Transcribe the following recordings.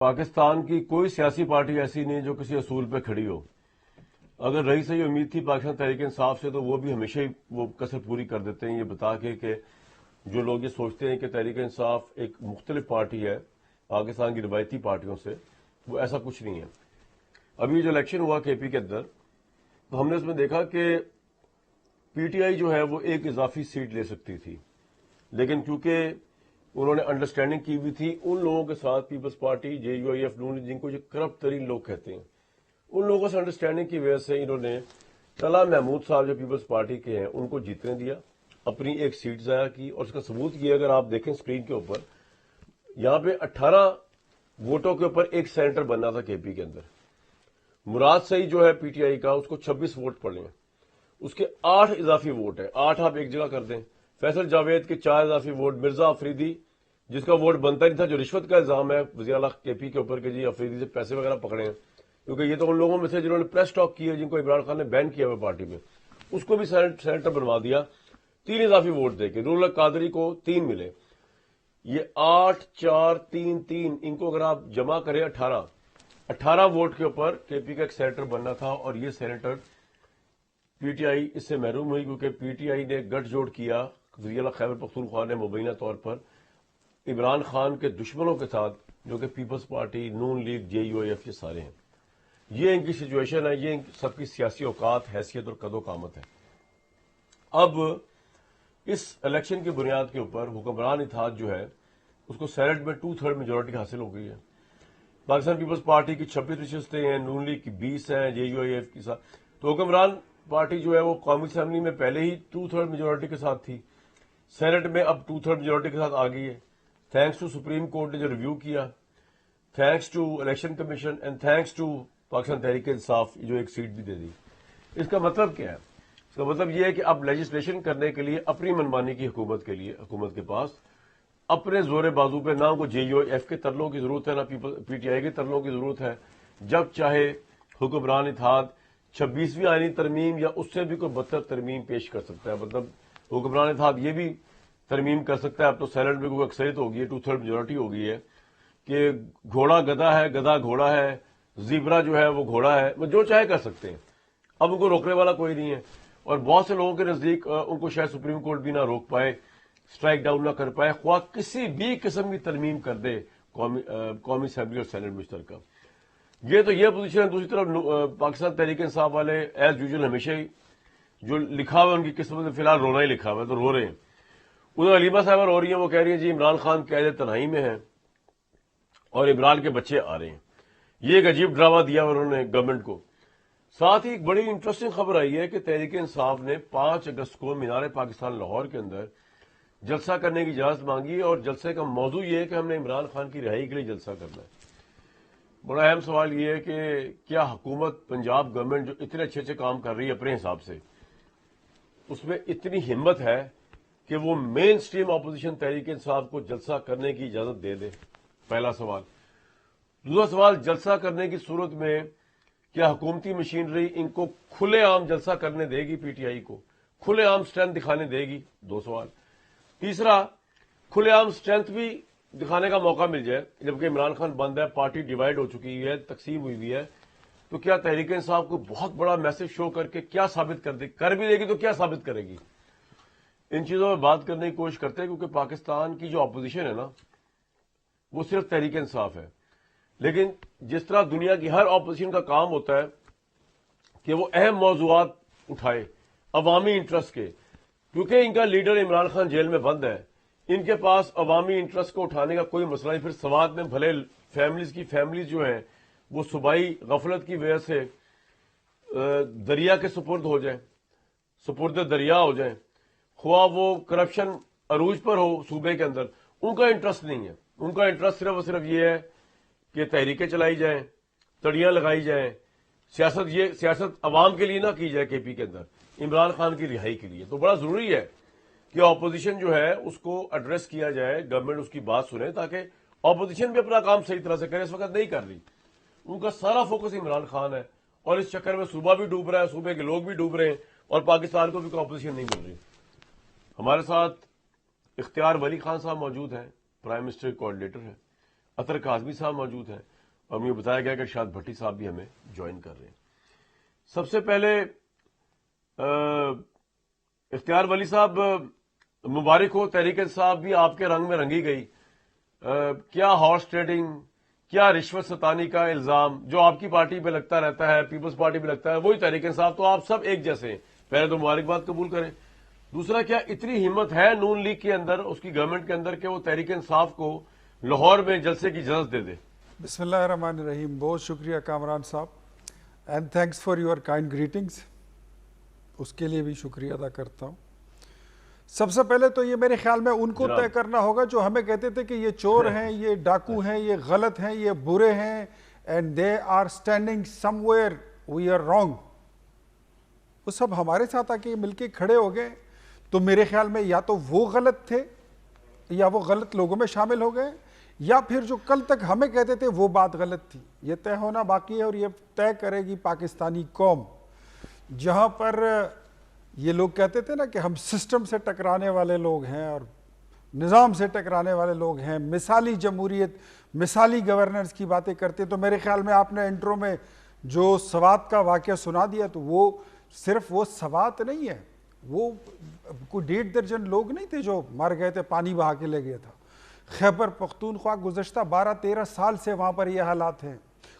پاکستان کی کوئی سیاسی پارٹی ایسی نہیں جو کسی اصول پہ کھڑی ہو. اگر رہی سے یہ امید تھی پاکستان تحریک انصاف سے تو وہ بھی ہمیشہ ہی وہ کسر پوری کر دیتے ہیں یہ بتا کے کہ جو لوگ یہ سوچتے ہیں کہ تحریک انصاف ایک مختلف پارٹی ہے پاکستان کی روایتی پارٹیوں سے، وہ ایسا کچھ نہیں ہے. ابھی جو الیکشن ہوا کے پی کے اندر تو ہم نے اس میں دیکھا کہ پی ٹی آئی جو ہے وہ ایک اضافی سیٹ لے سکتی تھی، لیکن کیونکہ انہوں نے انڈرسٹینڈنگ کی ہوئی تھی ان لوگوں کے ساتھ، Peoples Party, J U I F, نون، جن کو جو کرپٹ ترین لوگ کہتے ہیں، ان لوگوں سے انڈرسٹینڈنگ کی وجہ سے انہوں نے طلحہ محمود صاحب جو پیپلز پارٹی کے ہیں ان کو جیتنے دیا، اپنی ایک سیٹ ضائع کی. اور اس کا ثبوت یہ اگر آپ دیکھیں اسکرین کے اوپر، یہاں پہ 18 ووٹوں کے اوپر ایک سینیٹر بننا تھا کے پی کے اندر. مراد سعید جو ہے پی ٹی آئی کا، اس کو 26 ووٹ پڑے ہیں، اس کے 8 اضافی ووٹ ہیں. 8 آپ ایک جگہ کر دیں. فیصل جاوید کے 4 اضافی ووٹ. مرزا افریدی جس کا ووٹ بنتا نہیں تھا، جو رشوت کا الزام ہے وزیر اعلیٰ کے پی کے اوپر کہ جی افریدی سے پیسے وغیرہ پکڑے ہیں، کیونکہ یہ تو ان لوگوں میں سے جنہوں نے پریس ٹاک کی ہے، جن کو عمران خان نے بین کیا ہوا پارٹی میں، اس کو بھی سینیٹر بنوا دیا 3 اضافی ووٹ دے کے. رول قادری کو 3 ملے. یہ 8 4 3 3 ان کو اگر آپ جمع کریں 18 ووٹ کے اوپر کے پی کا ایک سینیٹر بننا تھا، اور یہ سینیٹر پی ٹی آئی اس سے محروم ہوئی کیونکہ پی ٹی آئی نے گٹھ جوڑ کیا. وزیر اعلیٰ خیبر پختونخوا نے مبینہ طور پر عمران خان کے دشمنوں کے ساتھ، جو کہ Peoples Party, Noon League, J U I F, یہ سارے ہیں. یہ ان کی سچویشن ہے، یہ ان سب کی سیاسی اوقات، حیثیت اور قد و قامت ہے. اب اس الیکشن کی بنیاد کے اوپر حکمران اتحاد جو ہے اس کو سینیٹ میں 2/3 میجورٹی حاصل ہو گئی ہے. پاکستان پیپلز پارٹی کی 26 نشستیں ہیں، نون لیگ کی 20 ہیں، جے یو آئی ایف کی ساتھ. تو حکمران پارٹی جو ہے وہ قومی اسمبلی میں پہلے ہی 2/3 میجورٹی کے ساتھ تھی، سینیٹ میں اب 2/3 میجورٹی کے ساتھ آ گئی ہے، تھینکس ٹو سپریم کورٹ نے جو ریویو کیا، thanks to election commission and thanks to Pakistan Tehreek Insaf جو ایک سیٹ بھی دے دی. اس کا مطلب کیا ہے؟ اس کا مطلب یہ ہے کہ اب لیجسلیشن کرنے کے لیے اپنی منمانی کی حکومت کے پاس اپنے زور بازو پہ نہ کو جے یو ایف کے ترلوں کی ضرورت ہے، نہ پی ٹی آئی کے ترلوں کی ضرورت ہے. جب چاہے حکمران اتحاد 26ویں آئینی ترمیم یا اس سے بھی کوئی بدتر ترمیم پیش کر سکتا ہے. مطلب حکمران اتحاد یہ بھی ترمیم کر سکتا ہے، اب تو سینیٹ میں کوئی اکثریت ہوگی ہے، 2/3 میجورٹی ہو گئی ہے، کہ گھوڑا گدھا ہے، گدھا گھوڑا ہے، زیبرا جو ہے وہ گھوڑا ہے، وہ جو چاہے کر سکتے ہیں. اب ان کو روکنے والا کوئی نہیں ہے. اور بہت سے لوگوں کے نزدیک ان کو شاید سپریم کورٹ بھی نہ روک پائے، اسٹرائک ڈاؤن نہ کر پائے، خواہ کسی بھی قسم کی ترمیم کر دے قومی اسمبلی اور سینیٹ مشترکہ. یہ تو یہ پوزیشن ہے. دوسری طرف پاکستان تحریک انصاف والے ایز یوزول ہمیشہ ہی جو لکھا ہوا ان کی قسمت میں فی الحال رونا ہی لکھا ہوا ہے، تو رو رہے ہیں. ادھر علیمہ صاحبہ رو رہی ہیں، وہ کہہ رہی ہیں جی عمران خان قید تنہائی میں ہیں اور عمران کے بچے آ رہے ہیں. یہ ایک عجیب ڈرامہ دیا انہوں نے گورنمنٹ کو. ساتھ ہی ایک بڑی انٹرسٹنگ خبر آئی ہے کہ تحریک انصاف نے 5 اگست کو مینار پاکستان لاہور کے اندر جلسہ کرنے کی اجازت مانگی، اور جلسے کا موضوع یہ ہے کہ ہم نے عمران خان کی رہائی کے لیے جلسہ کرنا ہے. بڑا اہم سوال یہ ہے کہ کیا حکومت پنجاب گورنمنٹ جو اتنے اچھے کام کر رہی ہے اپنے حساب سے، اس میں اتنی ہمت ہے کہ وہ مین سٹریم اپوزیشن تحریک انصاف کو جلسہ کرنے کی اجازت دے دے؟ پہلا سوال. دوسرا سوال، جلسہ کرنے کی صورت میں کیا حکومتی مشینری ان کو کھلے عام جلسہ کرنے دے گی؟ پی ٹی آئی کو کھلے عام اسٹرینتھ دکھانے دے گی؟ 2 سوال. تیسرا، کھلے عام اسٹرینتھ بھی دکھانے کا موقع مل جائے جبکہ عمران خان بند ہے، پارٹی ڈیوائیڈ ہو چکی ہے، تقسیم ہوئی ہوئی ہے، تو کیا تحریک انصاف کو بہت بڑا میسج شو کر کے کیا ثابت کر بھی دے گی؟ تو کیا ثابت کرے گی؟ ان چیزوں میں بات کرنے کی کوشش کرتے ہیں، کیونکہ پاکستان کی جو اپوزیشن ہے نا وہ صرف تحریک انصاف ہے. لیکن جس طرح دنیا کی ہر اپوزیشن کا کام ہوتا ہے کہ وہ اہم موضوعات اٹھائے عوامی انٹرسٹ کے، کیونکہ ان کا لیڈر عمران خان جیل میں بند ہے، ان کے پاس عوامی انٹرسٹ کو اٹھانے کا کوئی مسئلہ نہیں. پھر سوات میں بھلے فیملیز جو ہیں وہ صوبائی غفلت کی وجہ سے دریا کے سپرد ہو جائیں، سپرد دریا ہو جائیں، خواہ وہ کرپشن عروج پر ہو صوبے کے اندر، ان کا انٹرسٹ نہیں ہے. ان کا انٹرسٹ صرف اور صرف یہ ہے کہ تحریکیں چلائی جائیں، تڑیاں لگائی جائیں. سیاست عوام کے لیے نہ کی جائے کے پی کے اندر، عمران خان کی رہائی کے لیے. تو بڑا ضروری ہے کہ اپوزیشن جو ہے اس کو ایڈریس کیا جائے، گورنمنٹ اس کی بات سنے تاکہ اپوزیشن بھی اپنا کام صحیح طرح سے کرے. اس وقت نہیں کر رہی، ان کا سارا فوکس عمران خان ہے، اور اس چکر میں صوبہ بھی ڈوب رہا ہے، صوبے کے لوگ بھی ڈوب رہے ہیں، اور پاکستان کو بھی کوئی اپوزیشن نہیں مل رہی. ہمارے ساتھ اختیار ولی خان صاحب موجود ہیں، پرائم منسٹر کوآرڈینیٹر ہیں. اطہر کاظمی صاحب موجود ہیں اور مجھے بتایا گیا کہ ارشاد بھٹی صاحب بھی ہمیں جوائن کر رہے ہیں. سب سے پہلے اختیار ولی صاحب مبارک ہو, تحریک انصاف بھی آپ کے رنگ میں رنگی گئی. کیا ہارس ٹریڈنگ, کیا رشوت ستانی کا الزام جو آپ کی پارٹی پہ لگتا رہتا ہے, پیپلز پارٹی پہ لگتا ہے, وہی تحریک انصاف, تو آپ سب ایک جیسے ہیں. پہلے تو مبارکباد قبول کریں. دوسرا, کیا اتنی ہمت ہے نون لیگ کے اندر, اس کی گورنمنٹ کے اندر, کہ وہ تحریک انصاف کو لاہور میں جلسے کی اجازت دے دے؟ بسم اللہ الرحمن الرحیم. بہت شکریہ کامران صاحب, and thanks for your kind greetings. اس کے لیے بھی شکریہ ادا کرتا ہوں. سب سے پہلے تو یہ میرے خیال میں ان کو طے کرنا ہوگا جو ہمیں کہتے تھے کہ یہ چور ہیں, یہ ڈاکو ہیں, یہ غلط ہیں, یہ برے ہیں, and they are standing somewhere we are wrong. وہ سب ہمارے ساتھ آ کے مل کے کھڑے ہو گئے. تو میرے خیال میں یا تو وہ غلط تھے یا وہ غلط لوگوں میں شامل ہو گئے, یا پھر جو کل تک ہمیں کہتے تھے وہ بات غلط تھی. یہ طے ہونا باقی ہے اور یہ طے کرے گی پاکستانی قوم. جہاں پر یہ لوگ کہتے تھے نا کہ ہم سسٹم سے ٹکرانے والے لوگ ہیں اور نظام سے ٹکرانے والے لوگ ہیں, مثالی جمہوریت, مثالی گورننس کی باتیں کرتے, تو میرے خیال میں آپ نے انٹرو میں جو سوات کا واقعہ سنا دیا, تو وہ صرف وہ سوات نہیں ہے, وہ کوئی 1.5 درجن لوگ نہیں تھے جو مر گئے تھے, پانی بہا کے لے گیا تھا. خیبر پختونخوا گزشتہ 12-13 سال سے وہاں پر یہ حالات ہیں.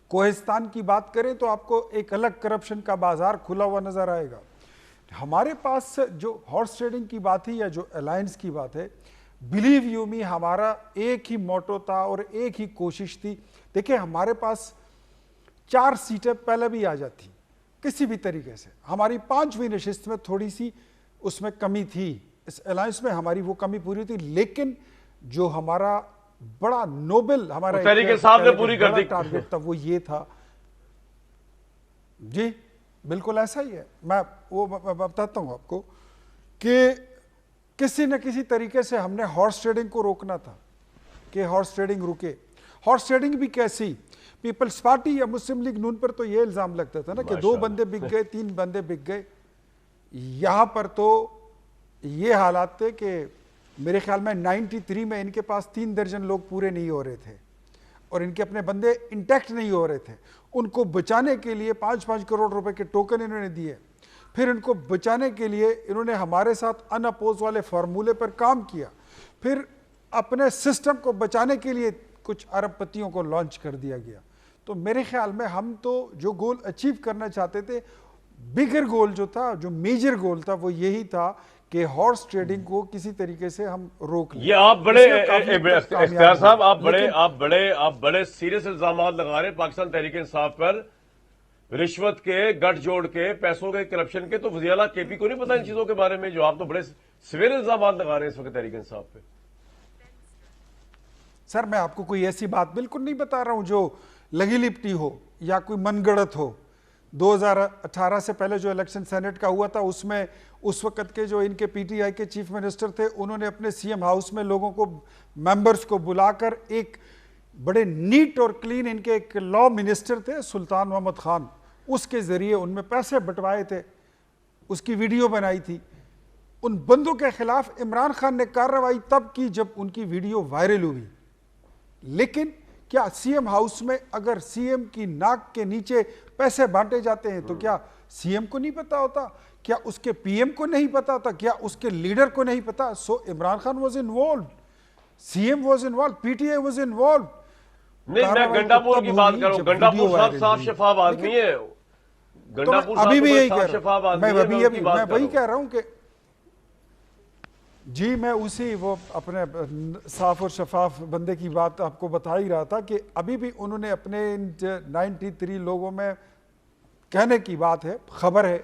کوہستان کی بات کریں تو آپ کو ایک الگ کرپشن کا بازار کھلا ہوا نظر آئے گا. ہمارے پاس جو ہارس ٹریڈنگ کی بات ہے یا جو الائنس کی بات ہے, بلیو یو می, ہمارا ایک ہی موٹو تھا اور ایک ہی کوشش تھی. دیکھیں ہمارے پاس 4 سیٹیں پہلے بھی آ جاتی کسی بھی طریقے سے. ہماری 5ویں نشست میں تھوڑی سی اس میں کمی تھی, اس الائنس میں ہماری وہ کمی پوری تھی, لیکن جو ہمارا بڑا نوبل ہمارا تحریک انصاف نے پوری کر دی ٹارگٹ تھا وہ یہ تھا. جی بالکل ایسا ہی ہے. میں وہ بتاتا ہوں آپ کو کہ کسی نہ کسی طریقے سے ہم نے ہارس ٹریڈنگ کو روکنا تھا کہ ہارس ٹریڈنگ رکے. ہارس ٹریڈنگ بھی کیسی, پیپلز پارٹی یا مسلم لیگ نون پر تو یہ الزام لگتا تھا نا کہ 2 بندے بک گئے, 3 بندے بک گئے. یہاں پر تو یہ حالات تھے کہ میرے خیال میں 93 میں ان کے پاس 3 درجن لوگ پورے نہیں ہو رہے تھے اور ان کے اپنے بندے انٹیکٹ نہیں ہو رہے تھے. ان کو بچانے کے لیے 5-5 کروڑ روپے کے ٹوکن انہوں نے دیے. پھر ان کو بچانے کے لیے انہوں نے ہمارے ساتھ ان اپوز والے فارمولے پر کام کیا. پھر اپنے سسٹم کو بچانے کے لیے کچھ ارب پتیوں کو لانچ کر دیا گیا. تو میرے خیال میں ہم تو جو گول اچیو کرنا چاہتے تھے, بگر گول جو تھا, جو میجر گول تھا, وہ یہی تھا کہ ہارس ٹریڈنگ کو کسی طریقے سے ہم روک لیں. یہ آپ بڑے اختیار صاحب, آپ بڑے سیریس الزامات لگا رہے ہیں پاکستان تحریک انصاف پر, رشوت کے, گٹھ جوڑ کے, پیسوں کے, کرپشن کے. تو وزیر اعلیٰ کے پی کو نہیں پتا ان چیزوں کے بارے میں, جو آپ تو بڑے سویر الزامات لگا رہے ہیں اس وقت تحریک انصاف پہ؟ سر میں آپ کو کوئی ایسی بات بالکل نہیں بتا رہا ہوں جو لگی لپٹی ہو یا کوئی من گڑت ہو. 2018 سے پہلے جو الیکشن سینٹ کا ہوا تھا, اس میں اس وقت کے جو ان کے پی ٹی آئی کے چیف منسٹر تھے, انہوں نے اپنے سی ایم ہاؤس میں لوگوں کو, ممبرز کو بلا کر ایک بڑے نیٹ اور کلین, ان کے ایک لا منسٹر تھے سلطان محمد خان, اس کے ذریعے ان میں پیسے بٹوائے تھے, اس کی ویڈیو بنائی تھی. ان بندوں کے خلاف عمران خان نے کارروائی تب کی جب ان کی ویڈیو وائرل ہوئی. لیکن کیا سی ایم ہاؤس میں اگر سی ایم کی ناک کے نیچے پیسے بانٹے جاتے ہیں تو کیا سی ایم کو نہیں پتا ہوتا, کیا اس کے پی ایم کو نہیں پتا ہوتا, کیا اس کے لیڈر کو نہیں پتا؟ So Imran Khan was involved, C M was involved, P T I was involved. نہیں, میں گنڈاپور کی بات کر رہا ہوں. گنڈاپور صاف شفاف آدمی ہے, گنڈاپور ابھی بھی یہی صاف شفاف آدمی ہے, میں وہی کہہ رہا ہوں کہ جی میں اسی وہ اپنے صاف اور شفاف بندے کی بات آپ کو بتا ہی رہا تھا کہ ابھی بھی انہوں نے اپنے 93 لوگوں میں کہنے کی بات ہے, خبر ہے,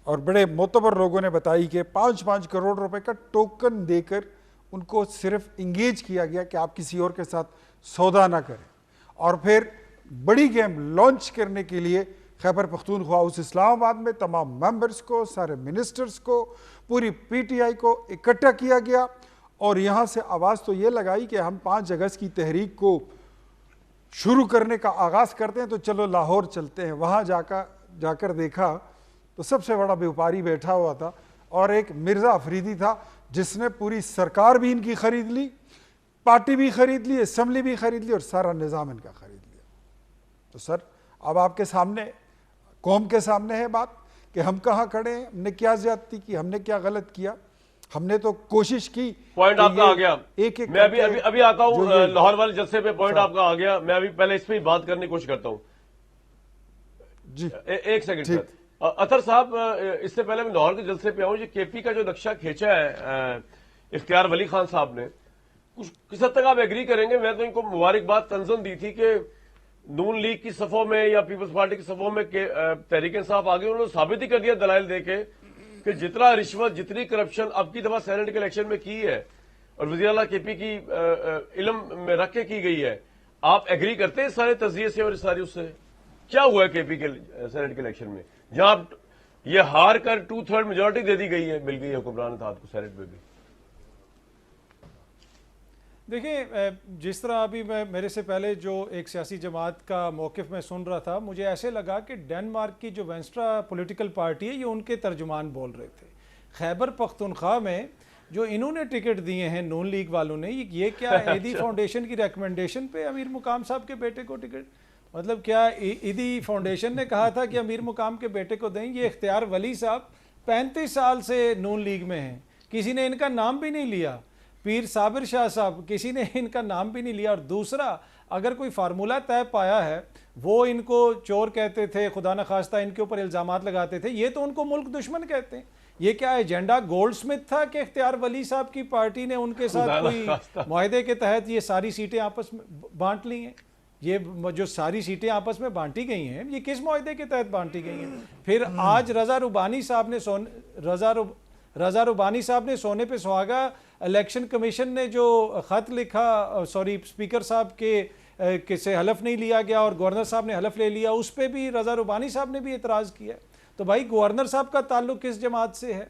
اور بڑے معتبر لوگوں نے بتائی کہ 5-5 کروڑ روپے کا ٹوکن دے کر ان کو صرف انگیج کیا گیا کہ آپ کسی اور کے ساتھ سودا نہ کریں. اور پھر بڑی گیم لانچ کرنے کے لیے خیبر پختونخوا ہاؤس اسلام آباد میں تمام ممبرز کو, سارے منسٹرز کو, پوری پی ٹی آئی کو اکٹھا کیا گیا اور یہاں سے آواز تو یہ لگائی کہ ہم 5 اگست کی تحریک کو شروع کرنے کا آغاز کرتے ہیں, تو چلو لاہور چلتے ہیں. وہاں جا کر دیکھا تو سب سے بڑا بیوپاری بیٹھا ہوا تھا اور ایک مرزا افریدی تھا جس نے پوری سرکار بھی ان کی خرید لی, پارٹی بھی خرید لی, اسمبلی بھی خرید لی, اور سارا نظام ان کا خرید لیا. تو سر اب آپ کے سامنے, قوم کے سامنے ہے بات کہ ہم کہاں کھڑے ہیں, ہم نے کیا زیادتی کی, ہم نے کیا غلط کیا. ہم نے تو کوشش کی. پوائنٹ آپ کا آ گیا. میں ابھی آتا ہوں لاہور والے جلسے پہ, پوائنٹ آپ کا آ گیا. میں ابھی پہلے اس پہ بات کرنے کی کوشش کرتا ہوں. جی ایک سیکنڈ سر. اطہر صاحب, اس سے پہلے میں لاہور کے جلسے پہ آؤں, یہ کے پی کا جو نقشہ کھینچا ہے اختیار ولی خان صاحب نے, کس حد تک آپ ایگری کریں گے؟ میں تو ان کو مبارکباد تنظیم دی تھی کہ نون لیگ کی صفوں میں یا پیپلز پارٹی کی صفوں میں تحریک انصاف آگے, انہوں نے ثابت ہی کر دیا دلائل دے کے کہ جتنا رشوت, جتنی کرپشن اب کی دفعہ سینٹ کے الیکشن میں کی ہے اور وزیر اعلیٰ کے پی کی علم میں رکھ کے کی گئی ہے, آپ ایگری کرتے ہیں اس سارے تجزیے سے اور اس ساری اس سے؟ کیا ہوا ہے کے پی کے سینٹ کے الیکشن میں جہاں یہ ہار کر 2/3 میجورٹی دے دی گئی ہے, مل گئی ہے حکمران اتحاد کو سینٹ میں بھی؟ دیکھیں, جس طرح ابھی میرے سے پہلے جو ایک سیاسی جماعت کا موقف میں سن رہا تھا, مجھے ایسے لگا کہ ڈینمارک کی جو وینسٹرا پولیٹیکل پارٹی ہے یہ ان کے ترجمان بول رہے تھے. خیبر پختونخوا میں جو انہوں نے ٹکٹ دیے ہیں نون لیگ والوں نے, یہ کیا ایدی فاؤنڈیشن کی ریکمنڈیشن پہ امیر مقام صاحب کے بیٹے کو ٹکٹ, مطلب کیا ایدی فاؤنڈیشن نے کہا تھا کہ امیر مقام کے بیٹے کو دیں؟ یہ اختیار ولی صاحب 35 سال سے نون لیگ میں ہیں, کسی نے ان کا نام بھی نہیں لیا. پیر صابر شاہ صاحب, کسی نے ان کا نام بھی نہیں لیا. اور دوسرا, اگر کوئی فارمولہ طے پایا ہے, وہ ان کو چور کہتے تھے, خدا نخواستہ ان کے اوپر الزامات لگاتے تھے, یہ تو ان کو ملک دشمن کہتے ہیں. یہ کیا ایجنڈا گولڈ سمتھ تھا کہ اختیار ولی صاحب کی پارٹی نے ان کے ساتھ کوئی معاہدے کے تحت یہ ساری سیٹیں آپس میں بانٹ لی ہیں؟ یہ جو ساری سیٹیں آپس میں بانٹی گئی ہیں, یہ کس معاہدے کے تحت بانٹی گئی ہیں؟ پھر آج رضا ربانی صاحب نے سونے پہ سہاگا, الیکشن کمیشن نے جو خط لکھا, اسپیکر صاحب کے سے حلف نہیں لیا گیا اور گورنر صاحب نے حلف لے لیا, اس پہ بھی رضا ربانی صاحب نے بھی اعتراض کیا. تو بھائی گورنر صاحب کا تعلق کس جماعت سے ہے,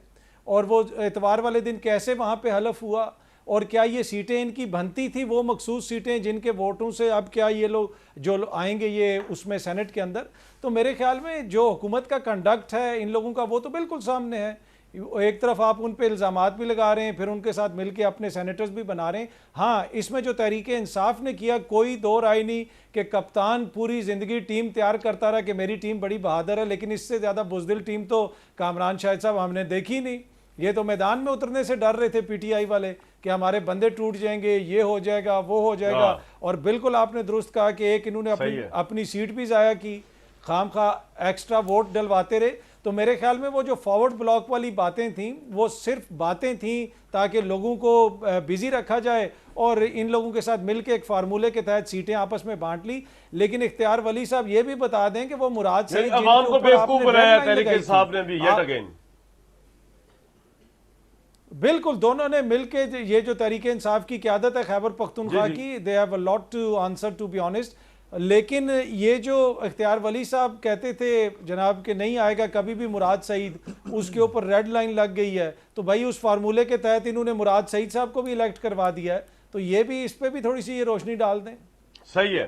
اور وہ اتوار والے دن کیسے وہاں پہ حلف ہوا, اور کیا یہ سیٹیں ان کی بنتی تھی, وہ مخصوص سیٹیں جن کے ووٹوں سے اب کیا یہ لوگ جو آئیں گے یہ اس میں سینٹ کے اندر؟ تو میرے خیال میں جو حکومت کا کنڈکٹ ہے ان لوگوں کا, وہ تو بالکل سامنے ہے. ایک طرف آپ ان پہ الزامات بھی لگا رہے ہیں, پھر ان کے ساتھ مل کے اپنے سینیٹرز بھی بنا رہے ہیں. ہاں, اس میں جو تحریک انصاف نے کیا, کوئی دو رائے نہیں کہ کپتان پوری زندگی ٹیم تیار کرتا رہا کہ میری ٹیم بڑی بہادر ہے, لیکن اس سے زیادہ بزدل ٹیم تو کامران شاہد صاحب ہم نے دیکھی نہیں. یہ تو میدان میں اترنے سے ڈر رہے تھے پی ٹی آئی والے کہ ہمارے بندے ٹوٹ جائیں گے, یہ ہو جائے گا, وہ ہو جائے گا. اور بالکل آپ نے درست کہا کہ ایک انہوں نے اپنی سیٹ بھی ضائع کی, خام خواہ ایکسٹرا ووٹ ڈلواتے رہے. تو میرے خیال میں وہ جو فارورڈ بلاک والی باتیں تھیں وہ صرف باتیں تھیں تاکہ لوگوں کو بزی رکھا جائے, اور ان لوگوں کے ساتھ مل کے ایک فارمولے کے تحت سیٹیں آپس میں بانٹ لی. لیکن اختیار ولی صاحب یہ بھی بتا دیں کہ وہ مراد سے عوام کو بیوقوف بنایا تحریک انصاف نے بھی یٹ اگین. بالکل, دونوں نے مل کے, یہ جو تحریک انصاف کی قیادت ہے خیبر پختونخوا کی, they have a lot to answer to be honest. لیکن یہ جو اختیار ولی صاحب کہتے تھے جناب کہ نہیں آئے گا کبھی بھی مراد سعید, اس کے اوپر ریڈ لائن لگ گئی ہے. تو بھائی اس فارمولے کے تحت انہوں نے مراد سعید صاحب کو بھی الیکٹ کروا دیا ہے, تو یہ بھی اس پہ بھی تھوڑی سی یہ روشنی ڈال دیں. صحیح ہے,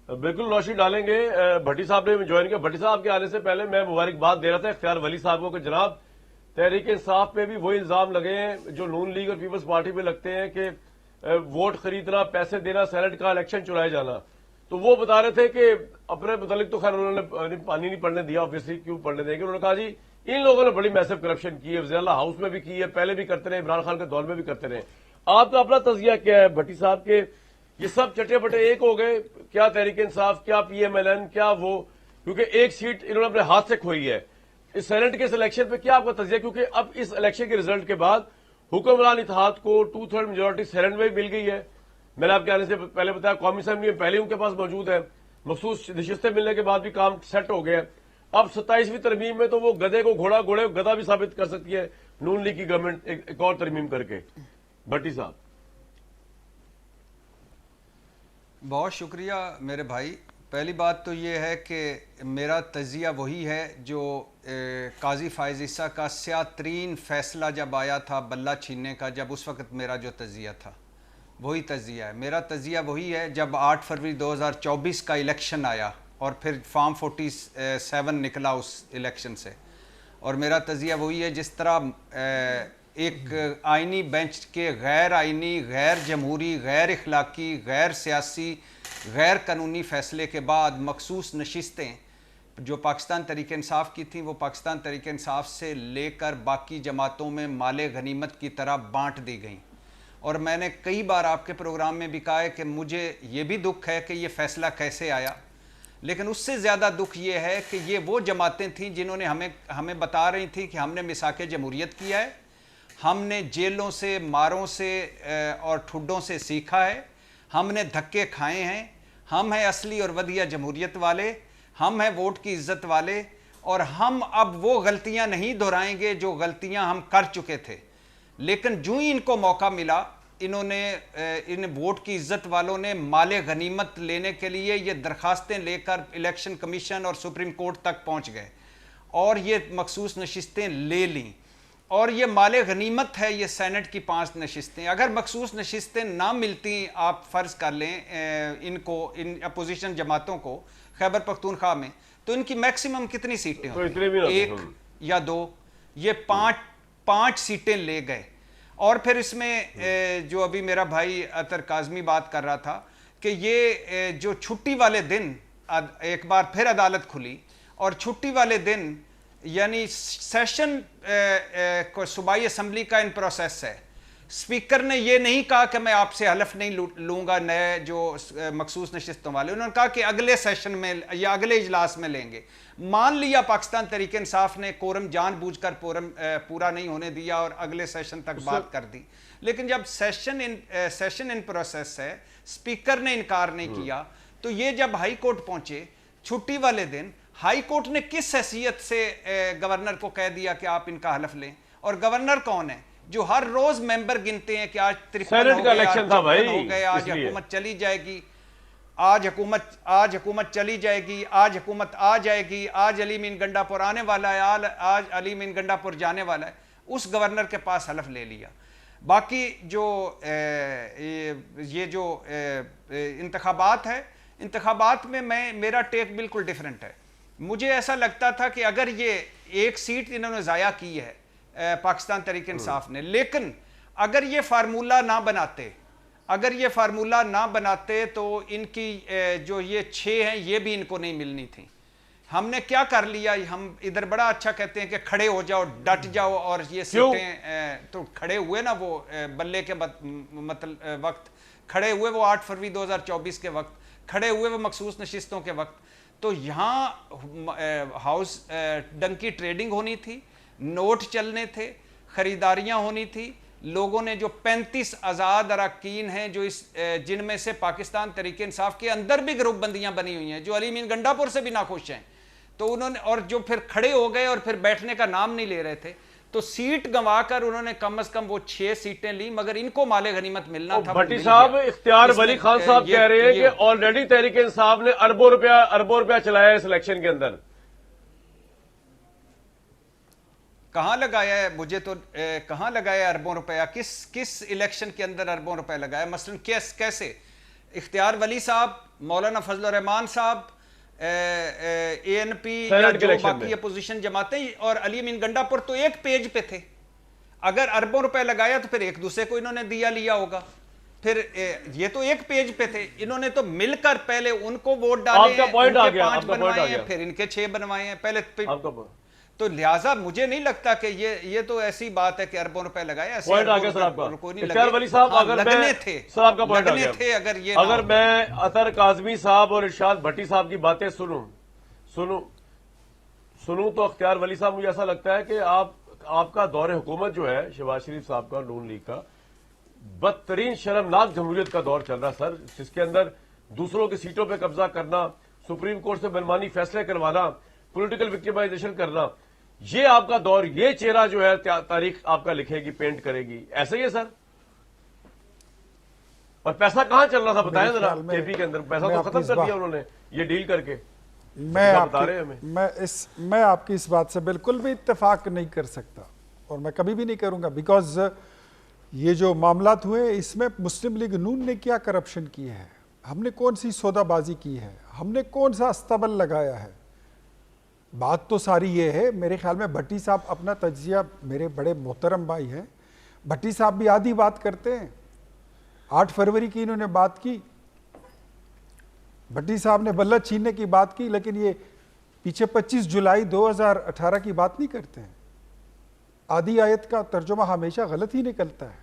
بالکل روشنی ڈالیں گے. بھٹی صاحب نے جوائن کیا. بھٹی صاحب کے آنے سے پہلے میں مبارکباد دے رہا تھا اختیار ولی صاحب کو کہ جناب تحریک انصاف پہ بھی وہی الزام لگے ہیں جو نون لیگ اور پیپلز پارٹی پہ لگتے ہیں کہ ووٹ خریدنا, پیسے دینا, سینٹ کا الیکشن چرائے جانا. تو وہ بتا رہے تھے کہ اپنے متعلق تو خیر انہوں نے پانی نہیں پڑنے دیا, آبویسلی کیوں پڑنے دیں گے. انہوں نے کہا جی ان لوگوں نے بڑی میسو کرپشن کی ہے, وزیر اللہ ہاؤس میں بھی کی ہے, پہلے بھی کرتے رہے, عمران خان کے دور میں بھی کرتے رہے. آپ کا اپنا تجزیہ کیا ہے بھٹی صاحب کے, یہ سب چٹے بٹے ایک ہو گئے, کیا تحریک انصاف, کیا پی ایم ایل این, کیا وہ, کیونکہ ایک سیٹ انہوں نے اپنے ہاتھ سے کھوئی ہے اس سینٹ کے اس الیکشن پہ, کیا آپ کا تجزیہ؟ کیونکہ اب اس الیکشن کے رزلٹ کے بعد حکمران اتحاد کو 2/3 میجورٹی سینٹ میں مل گئی ہے. میں نے آپ کے آنے سے پہلے بتایا قومی اسمبلی میں پہلے ان کے پاس موجود ہے, مخصوص نشستیں ملنے کے بعد بھی کام سیٹ ہو گیا. اب 27ویں ترمیم میں تو وہ گدے کو گھوڑے گدا بھی ثابت کر سکتی ہے نون لیگ کی گورنمنٹ ایک اور ترمیم کر کے. بھٹی صاحب بہت شکریہ میرے بھائی. پہلی بات تو یہ ہے کہ میرا تجزیہ وہی ہے جو قاضی فائز عیسیٰ کا سیاہ ترین فیصلہ جب آیا تھا بلہ چھیننے کا, جب اس وقت میرا جو تجزیہ تھا وہی تجزیہ ہے. میرا تجزیہ وہی ہے جب 8 فروری 2024 کا الیکشن آیا اور پھر فارم 47 نکلا اس الیکشن سے, اور میرا تجزیہ وہی ہے جس طرح ایک آئینی بینچ کے غیر آئینی، غیر جمہوری، غیر اخلاقی، غیر سیاسی، غیر قانونی فیصلے کے بعد مخصوص نشستیں جو پاکستان تحریک انصاف کی تھیں وہ پاکستان تحریک انصاف سے لے کر باقی جماعتوں میں مال غنیمت کی طرح بانٹ دی گئیں. اور میں نے کئی بار آپ کے پروگرام میں بھی کہا ہے کہ مجھے یہ بھی دکھ ہے کہ یہ فیصلہ کیسے آیا، لیکن اس سے زیادہ دکھ یہ ہے کہ یہ وہ جماعتیں تھیں جنہوں نے ہمیں بتا رہی تھیں کہ ہم نے میثاق جمہوریت کیا ہے، ہم نے جیلوں سے، ماروں سے اور ٹھڈوں سے سیکھا ہے، ہم نے دھکے کھائے ہیں، ہم ہیں اصلی اور ودیع جمہوریت والے، ہم ہیں ووٹ کی عزت والے، اور ہم اب وہ غلطیاں نہیں دہرائیں گے جو غلطیاں ہم کر چکے تھے. لیکن جو ہی ان کو موقع ملا انہوں نے ان ووٹ کی عزت والوں نے مال غنیمت لینے کے لیے یہ درخواستیں لے کر الیکشن کمیشن اور سپریم کورٹ تک پہنچ گئے اور یہ مخصوص نشستیں لے لیں. اور یہ مال غنیمت ہے یہ سینٹ کی 5 نشستیں. اگر مخصوص نشستیں نہ ملتی، آپ فرض کر لیں ان اپوزیشن جماعتوں کو خیبر پختونخوا میں، تو ان کی میکسیمم کتنی سیٹیں ہوتی؟ 1 یا 2، یہ 5 سیٹیں لے گئے. اور پھر اس میں جو ابھی میرا بھائی عطر کاظمی بات کر رہا تھا کہ یہ جو چھٹی والے دن ایک بار پھر عدالت کھلی، اور چھٹی والے دن یعنی سیشن صوبائی اسمبلی کا ان پروسیس ہے. اسپیکر نے یہ نہیں کہا کہ میں آپ سے حلف نہیں لوں گا نئے جو مخصوص نشستوں والے، انہوں نے کہا کہ اگلے سیشن میں یا اگلے اجلاس میں لیں گے. مان لیا پاکستان تحریک انصاف نے کورم جان بوجھ کر پورا نہیں ہونے دیا اور اگلے سیشن تک بات کر دی. لیکن جب سیشن ان پروسیس ہے، اسپیکر نے انکار نہیں کیا، تو یہ جب ہائی کورٹ پہنچے چھٹی والے دن، ہائی کورٹ نے کس حیثیت سے گورنر کو کہہ دیا کہ آپ ان کا حلف لیں؟ اور گورنر کون ہے جو ہر روز ممبر گنتے ہیں کہ آج 53 ہو گئے، آج حکومت چلی جائے گی، آج حکومت چلی جائے گی، آج حکومت آ جائے گی، آج علی مین گنڈا پور آنے والا ہے، آج علی مین گنڈا پور جانے والا ہے. اس گورنر کے پاس حلف لے لیا. باقی جو یہ جو انتخابات ہے، انتخابات میں میرا ٹیک بالکل ڈیفرنٹ ہے. مجھے ایسا لگتا تھا کہ اگر یہ 1 سیٹ انہوں نے ضائع کی ہے پاکستان تحریک انصاف نے، لیکن اگر یہ فارمولہ نہ بناتے تو ان کی جو یہ 6 ہیں یہ بھی ان کو نہیں ملنی تھی. ہم نے کیا کر لیا، ہم ادھر بڑا اچھا کہتے ہیں کہ کھڑے ہو جاؤ، ڈٹ جاؤ، اور یہ سیٹیں تو کھڑے ہوئے نا وہ بلے کے وقت کھڑے ہوئے، وہ 8 فروری 2024 کے وقت کھڑے ہوئے، وہ مخصوص نشستوں کے وقت. تو یہاں ہاؤس ڈنکی ٹریڈنگ ہونی تھی، نوٹ چلنے تھے، خریداریاں ہونی تھی. لوگوں نے جو 35 آزاد اراکین ہیں جن میں سے پاکستان تحریک انصاف کے اندر بھی گروپ بندیاں بنی ہوئی ہیں جو علی مین گنڈا پور سے بھی ناخوش ہیں، تو انہوں نے اور جو پھر کھڑے ہو گئے اور پھر بیٹھنے کا نام نہیں لے رہے تھے، تو سیٹ گنوا کر انہوں نے کم از کم وہ 6 سیٹیں لی، مگر ان کو مال غنیمت ملنا تھا. بھٹی صاحب، اختیار ولی خان صاحب کہہ رہے ہیں کہ آلریڈی تحریک انصاف نے اربوں روپیہ چلایا اس الیکشن کے اندر. کہاں لگایا ہے؟ مجھے تو کہاں لگایا اربوں روپیہ؟ کس الیکشن کے اندر اربوں روپے لگایا؟ مثلا کیسے؟ اختیار ولی صاحب، مولانا فضل الرحمان صاحب، اے این پی یا جو باقی اپوزیشن جماعتیں اور علی مین گنڈا پور تو ایک پیج پہ تھے. اگر اربوں روپے لگایا تو پھر ایک دوسرے کو انہوں نے دیا لیا ہوگا. پھر یہ تو ایک پیج پہ تھے، انہوں نے تو مل کر پہلے ان کو ووٹ ڈالے ہیں، ان کے 5 بنوائے ہیں، پھر ان کے 6 بنوائے ہیں پہلے. تو لہٰذا مجھے نہیں لگتا کہ یہ تو ایسی بات ہے کہ اربوں روپے لگائے. پوائنٹ آ گیا سر آپ کا. اختیار ولی صاحب، اگر میں عطر کاظمی صاحب اور ارشاد بھٹی صاحب کی باتیں سنوں تو اختیار ولی صاحب مجھے ایسا لگتا ہے کہ آپ کا دور حکومت جو ہے شہباز شریف صاحب کا، نون لیگ کا، بدترین شرمناک جمہوریت کا دور چل رہا سر، جس کے اندر دوسروں کی سیٹوں پہ قبضہ کرنا، سپریم کورٹ سے منمانی فیصلے کروانا، پولیٹیکل وکٹیمائزیشن کرنا، یہ آپ کا دور، یہ چہرہ جو ہے تاریخ آپ کا لکھے گی، پینٹ کرے گی. ایسا ہی ہے سر؟ اور پیسہ کہاں چل رہا تھا بتائیں ذرا. کے پی کے اندر پیسہ تو ختم کر دیا انہوں نے یہ ڈیل کر کے. میں آپ کی اس بات سے بالکل بھی اتفاق نہیں کر سکتا اور میں کبھی بھی نہیں کروں گا، بیکاز یہ جو معاملات ہوئے اس میں مسلم لیگ نون نے کیا کرپشن کی ہے، ہم نے کون سی سودا بازی کی ہے، ہم نے کون سا استبل لگایا ہے. بات تو ساری یہ ہے، میرے خیال میں بھٹی صاحب اپنا تجزیہ، میرے بڑے محترم بھائی ہیں، بھٹی صاحب بھی آدھی بات کرتے ہیں. 8 فروری کی انہوں نے بات کی, بھٹی صاحب نے بلد چھیننے کی بات کی, لیکن یہ پیچھے 25 جولائی 2018 کی بات نہیں کرتے ہیں. آدھی آیت کا ترجمہ ہمیشہ غلط ہی نکلتا ہے.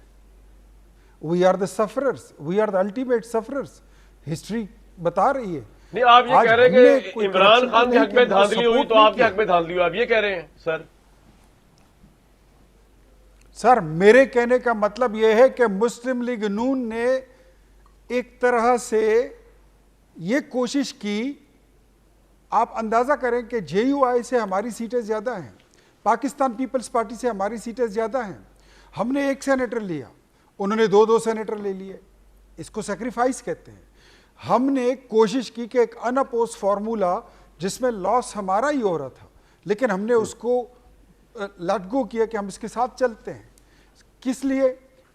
We are the sufferers, we are the ultimate sufferers. History بتا رہی ہے. نہیں, آپ یہ کہہ رہے ہیں کہ عمران خان کے حق میں دھاندلی ہوئی تو آپ کے حق میں دھاندلی ہوئی, آپ یہ کہہ رہے ہیں سر؟ سر میرے کہنے کا مطلب یہ ہے کہ مسلم لیگ نون نے ایک طرح سے یہ کوشش کی, آپ اندازہ کریں کہ جے یو آئی سے ہماری سیٹیں زیادہ ہیں, پاکستان پیپلز پارٹی سے ہماری سیٹیں زیادہ ہیں. ہم نے 1 سینیٹر لیا, انہوں نے 2 سینیٹر لے لیے. اس کو سیکریفائس کہتے ہیں. ہم نے کوشش کی کہ ایک ان اپوز فارمولا جس میں لاس ہمارا ہی ہو رہا تھا, لیکن ہم نے اس کو لیٹ گو کیا کہ ہم اس کے ساتھ چلتے ہیں. کس لیے؟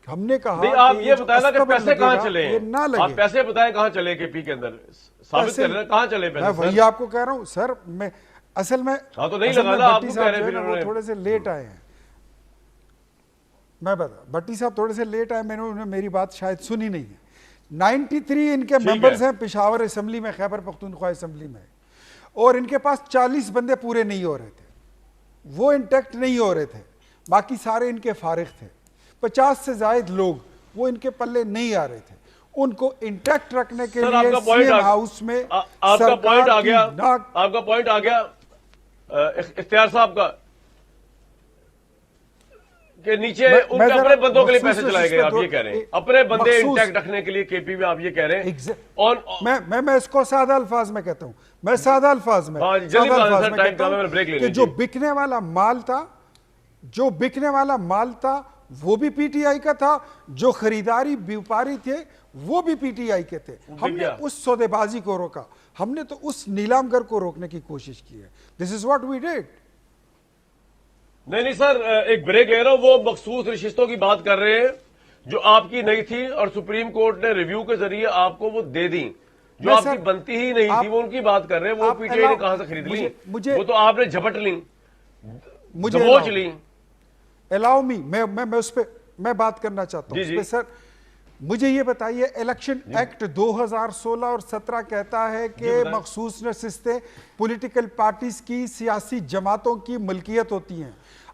ہم نے کہا نہیں, آپ یہ بتائیں نا کہ پیسے کہاں چلے ہیں, آپ پیسے بتائیں کہاں چلے کے پی کے اندر ثابت کر رہے ہیں کہاں چلے پیسے. میں وہی آپ کو کہہ رہا ہوں سر. میں اصل میں ہاں تو نہیں لگا نا, آپ کو کہہ رہے ہیں وہ تھوڑے سے لیٹ آئے ہیں. میں بتا, بھٹی صاحب تھوڑے سے لیٹ آئے, انہوں نے میری بات شاید سنی نہیں ہے. 93 ان کے ممبرز ہیں پشاور اسمبلی میں, خیبر پختونخوا اسمبلی میں, اور ان کے پاس 40 بندے پورے نہیں ہو رہے تھے, وہ انٹیکٹ نہیں ہو رہے تھے, باقی سارے ان کے فارغ تھے. 50 سے زائد لوگ وہ ان کے پلے نہیں آ رہے تھے. ان کو انٹیکٹ رکھنے کے لیے سی ایم ہاؤس میں آپ کا پوائنٹ آ گیا, آپ کا پوائنٹ آ گیا اختیار صاحب کا کہ نیچے ان کے اپنے بندوں کے لیے پیسے چلائے گئے. آپ یہ کہہ رہے ہیں اپنے بندے انٹیکٹ رکھنے کے لیے کے پی میں, آپ یہ کہہ رہے ہیں. میں اس کو سادہ الفاظ میں کہتا ہوں, میں سادہ الفاظ میں کہتا ہوں کہ جو بکنے والا مال تھا, جو بکنے والا مال تھا وہ بھی پی ٹی آئی کا تھا, جو خریداری بیوپاری تھے وہ بھی پی ٹی آئی کے تھے. ہم نے اس سودے بازی کو روکا, ہم نے تو اس نیلام گر کو روکنے کی کوشش کی ہے. دس از واٹ وی ڈیڈ. نہیں سر, ایک بریک لے رہا ہوں. وہ مخصوص رشتوں کی بات کر رہے ہیں جو آپ کی نہیں تھی اور سپریم کورٹ نے ریویو کے ذریعے آپ کو وہ دے دیں, جو آپ کی بنتی ہی نہیں تھی, وہ ان کی بات کر رہے ہیں. وہ پی ٹی آئی نے کہاں سے خرید لی, وہ تو آپ نے جھپٹ لی, دبوچ لی. الاؤ می, میں اس پہ میں بات کرنا چاہتا ہوں اس پہ. سر مجھے یہ بتائیے, الیکشن ایکٹ 2016 اور 17 کہتا ہے کہ مخصوص نشستیں پولیٹیکل پارٹیز کی, سیاسی جماعتوں کی ملکیت ہوتی ہیں.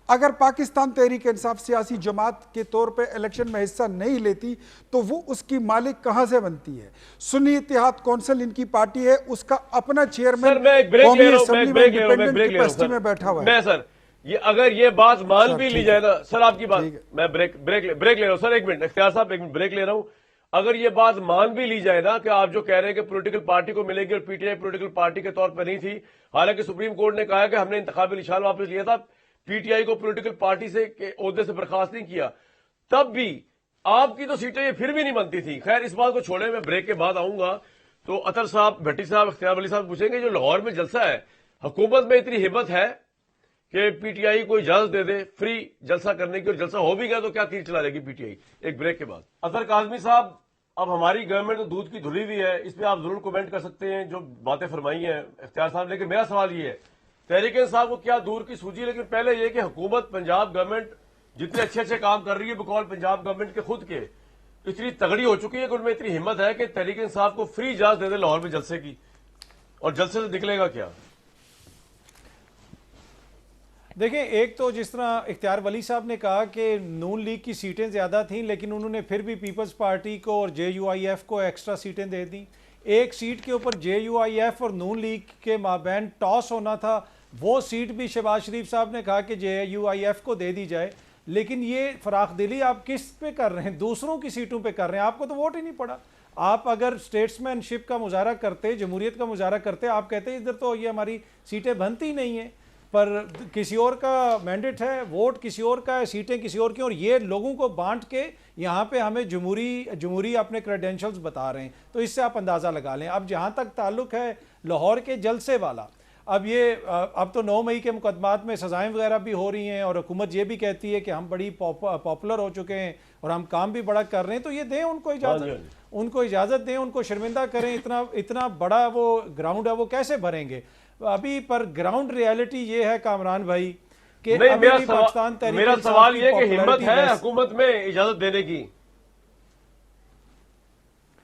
اگر پاکستان تحریک انصاف سیاسی جماعت کے طور پہ الیکشن میں حصہ نہیں لیتی تو وہ اس کی مالک کہاں سے بنتی ہے؟ سنی اتحاد کونسل ان کی پارٹی ہے, اس کا اپنا چیئرمین قومی اسمبلی میں انڈیپینڈنٹ کیپیسٹی میں بیٹھا ہوا ہے. سر یہ اگر یہ بات مان بھی لی جائے نا, سر آپ کی بات, میں بریک لے رہا ہوں سر, 1 منٹ اختیار صاحب, 1 منٹ بریک لے رہا ہوں. اگر یہ بات مان بھی لی جائے نا کہ آپ جو کہہ رہے ہیں کہ پولیٹیکل پارٹی کو ملے گی اور پی ٹی آئی پولیٹیکل پارٹی کے طور پر نہیں تھی, حالانکہ سپریم کورٹ نے کہا کہ ہم نے انتخابی نشان واپس لیا تھا, پی ٹی آئی کو پولیٹیکل پارٹی سے عہدے سے برخاست نہیں کیا, تب بھی آپ کی تو سیٹیں یہ پھر بھی نہیں بنتی تھی. خیر اس بات کو چھوڑے, میں بریک کے بعد آؤں گا تو اطہر صاحب, بھٹی صاحب, اختیار ولی صاحب پوچھیں گے جو لاہور میں جلسہ ہے, حکومت میں اتنی ہمت ہے کہ پی ٹی آئی کو اجازت دے دے فری جلسہ کرنے کی, اور جلسہ ہو بھی گیا تو کیا تیر چلا لے گی پی ٹی آئی. ایک بریک کے بعد. اظہر کاظمی صاحب, اب ہماری گورنمنٹ تو دودھ کی دھلی ہوئی ہے, اس پہ آپ ضرور کومنٹ کر سکتے ہیں جو باتیں فرمائی ہیں اختیار صاحب, لیکن میرا سوال یہ ہے تحریک انصاف کو کیا دور کی سوجی, لیکن پہلے یہ کہ حکومت پنجاب گورنمنٹ جتنے اچھے کام کر رہی ہے بقول پنجاب گورنمنٹ کے خود کے, اتنی تگڑی ہو چکی ہے کہ ان میں اتنی ہمت ہے کہ تحریک انصاف کو فری اجازت دے دے لاہور میں جلسے کی, اور جلسے سے نکلے گا کیا؟ دیکھیں, ایک تو جس طرح اختیار ولی صاحب نے کہا کہ نون لیگ کی سیٹیں زیادہ تھیں لیکن انہوں نے پھر بھی پیپلز پارٹی کو اور جے یو آئی ایف کو ایکسٹرا سیٹیں دے دیں. ایک سیٹ کے اوپر جے یو آئی ایف اور نون لیگ کے مابین ٹاس ہونا تھا, وہ سیٹ بھی شہباز شریف صاحب نے کہا کہ جے یو آئی ایف کو دے دی جائے. لیکن یہ فراخ دلی آپ کس پہ کر رہے ہیں؟ دوسروں کی سیٹوں پہ کر رہے ہیں. آپ کو تو ووٹ ہی نہیں پڑا. آپ اگر اسٹیٹسمین شپ کا مظاہرہ کرتے, جمہوریت کا مظاہرہ کرتے, آپ کہتے ادھر تو یہ ہماری سیٹیں بنتی نہیں ہیں, پر کسی اور کا مینڈیٹ ہے, ووٹ کسی اور کا ہے, سیٹیں کسی اور کی, اور یہ لوگوں کو بانٹ کے یہاں پہ ہمیں جمہوری اپنے کریڈینشلز بتا رہے ہیں. تو اس سے آپ اندازہ لگا لیں. اب جہاں تک تعلق ہے لاہور کے جلسے والا, اب تو 9 مئی کے مقدمات میں سزائیں وغیرہ بھی ہو رہی ہیں, اور حکومت یہ بھی کہتی ہے کہ ہم بڑی پاپولر ہو چکے ہیں اور ہم کام بھی بڑا کر رہے ہیں. تو یہ دیں ان کو اجازت دیں, ان کو شرمندہ کریں. اتنا بڑا وہ گراؤنڈ ہے, وہ کیسے بھریں گے ابھی؟ پر گراؤنڈ ریالٹی یہ ہے کامران بھائی کہ نہیں، ابھی بھی پاکستان تحریک میرا انصاف سوال کی یہ کہ ہمت popularity ہے بس- حکومت میں اجازت دینے کی؟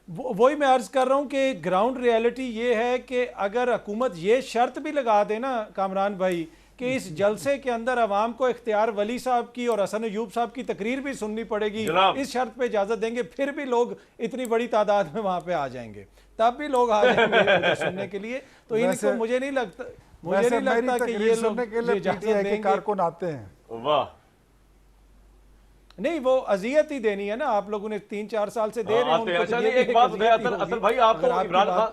وہی میں عرض کر رہا ہوں کہ گراؤنڈ ریالٹی یہ ہے کہ اگر حکومت یہ شرط بھی لگا دے نا کامران بھائی کہ اس جلسے کے اندر عوام کو اختیار ولی صاحب کی اور حسن ایوب صاحب کی تقریر بھی سننی پڑے گی، جناب، اس شرط پہ اجازت دیں گے، پھر بھی لوگ اتنی بڑی تعداد میں وہاں پہ آ جائیں گے، تب بھی لوگ آ جائیں گے ادھر سننے کے لیے. تو ان کو مجھے نہیں لگتا کہ یہ لوگ اجازت دیں گے. کارکن آتے ہیں. واہ، نہیں، وہ اذیت ہی دینی ہے نا، آپ لوگوں نے 3-4 سال سے دے رہے ہیں ان کو. اچھا نہیں، ایک بات بتائیں اطہر بھائی، آپ تو عمران خان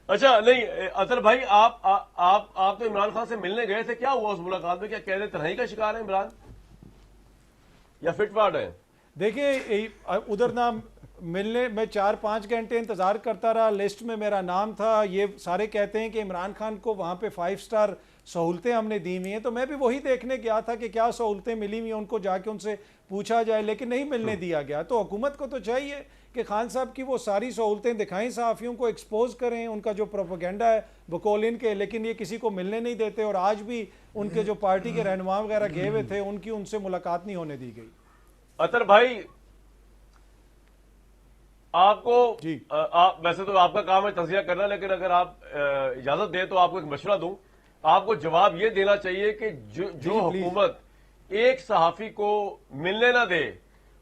اچھا نہیں اطہر بھائی، آپ تو عمران خان سے ملنے گئے تھے، کیا ہوا اس ملاقات میں؟ کیا کہہ رہے تنہائی کا شکار ہے عمران یا فٹ پاٹ ہے؟ دیکھیں ادھر نہ ملنے میں 4-5 گھنٹے انتظار کرتا رہا، لسٹ میں میرا نام تھا. یہ سارے کہتے ہیں کہ عمران خان کو وہاں پہ 5 سٹار سہولتیں ہم نے دی ہوئی ہیں، تو میں بھی وہی دیکھنے گیا تھا کہ کیا سہولتیں ملی ہوئی ہیں، ان کو جا کے ان سے پوچھا جائے، لیکن نہیں ملنے دیا گیا. تو حکومت کو تو چاہیے کہ خان صاحب کی وہ ساری سہولتیں دکھائیں، صحافیوں کو ایکسپوز کریں ان کا جو پروپیگنڈا ہے بقول ان کے، لیکن یہ کسی کو ملنے نہیں دیتے. اور آج بھی ان کے جو پارٹی کے رہنما وغیرہ گئے ہوئے تھے ان سے ملاقات نہیں ہونے دی گئی. اطہر بھائی، آپ کو جی، ویسے تو آپ کا کام ہے تجزیہ کرنا، لیکن اگر آپ اجازت دیں تو آپ کو ایک مشورہ دوں. آپ کو جواب یہ دینا چاہیے کہ جو حکومت ایک صحافی کو ملنے نہ دے،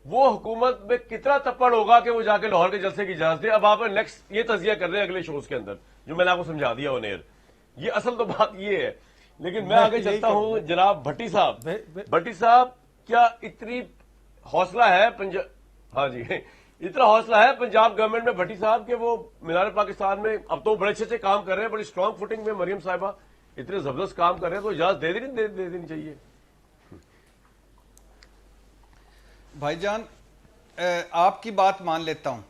وہ حکومت میں کتنا تپڑ ہوگا کہ وہ جا کے لاہور کے جلسے کی اجازت دے. اب آپ نیکسٹ یہ تجزیہ کر رہے ہیں اگلے شوز کے اندر، جو میں نے آپ کو سمجھا دیا آن ایئر. یہ اصل تو بات یہ ہے. لیکن میں آگے چلتا ہوں. جناب بھٹی صاحب، بھٹی صاحب، کیا اتنی حوصلہ ہے ہاں جی، اتنا حوصلہ ہے پنجاب گورنمنٹ میں بھٹی صاحب کہ وہ مینار پاکستان میں اب تو بڑے اچھے سے کام کر رہے ہیں، بڑی اسٹرانگ فوٹنگ میں مریم صاحبہ اتنے زبردست کام کر رہے ہیں، تو اجازت دے دینی چاہیے. بھائی جان، آپ کی بات مان لیتا ہوں،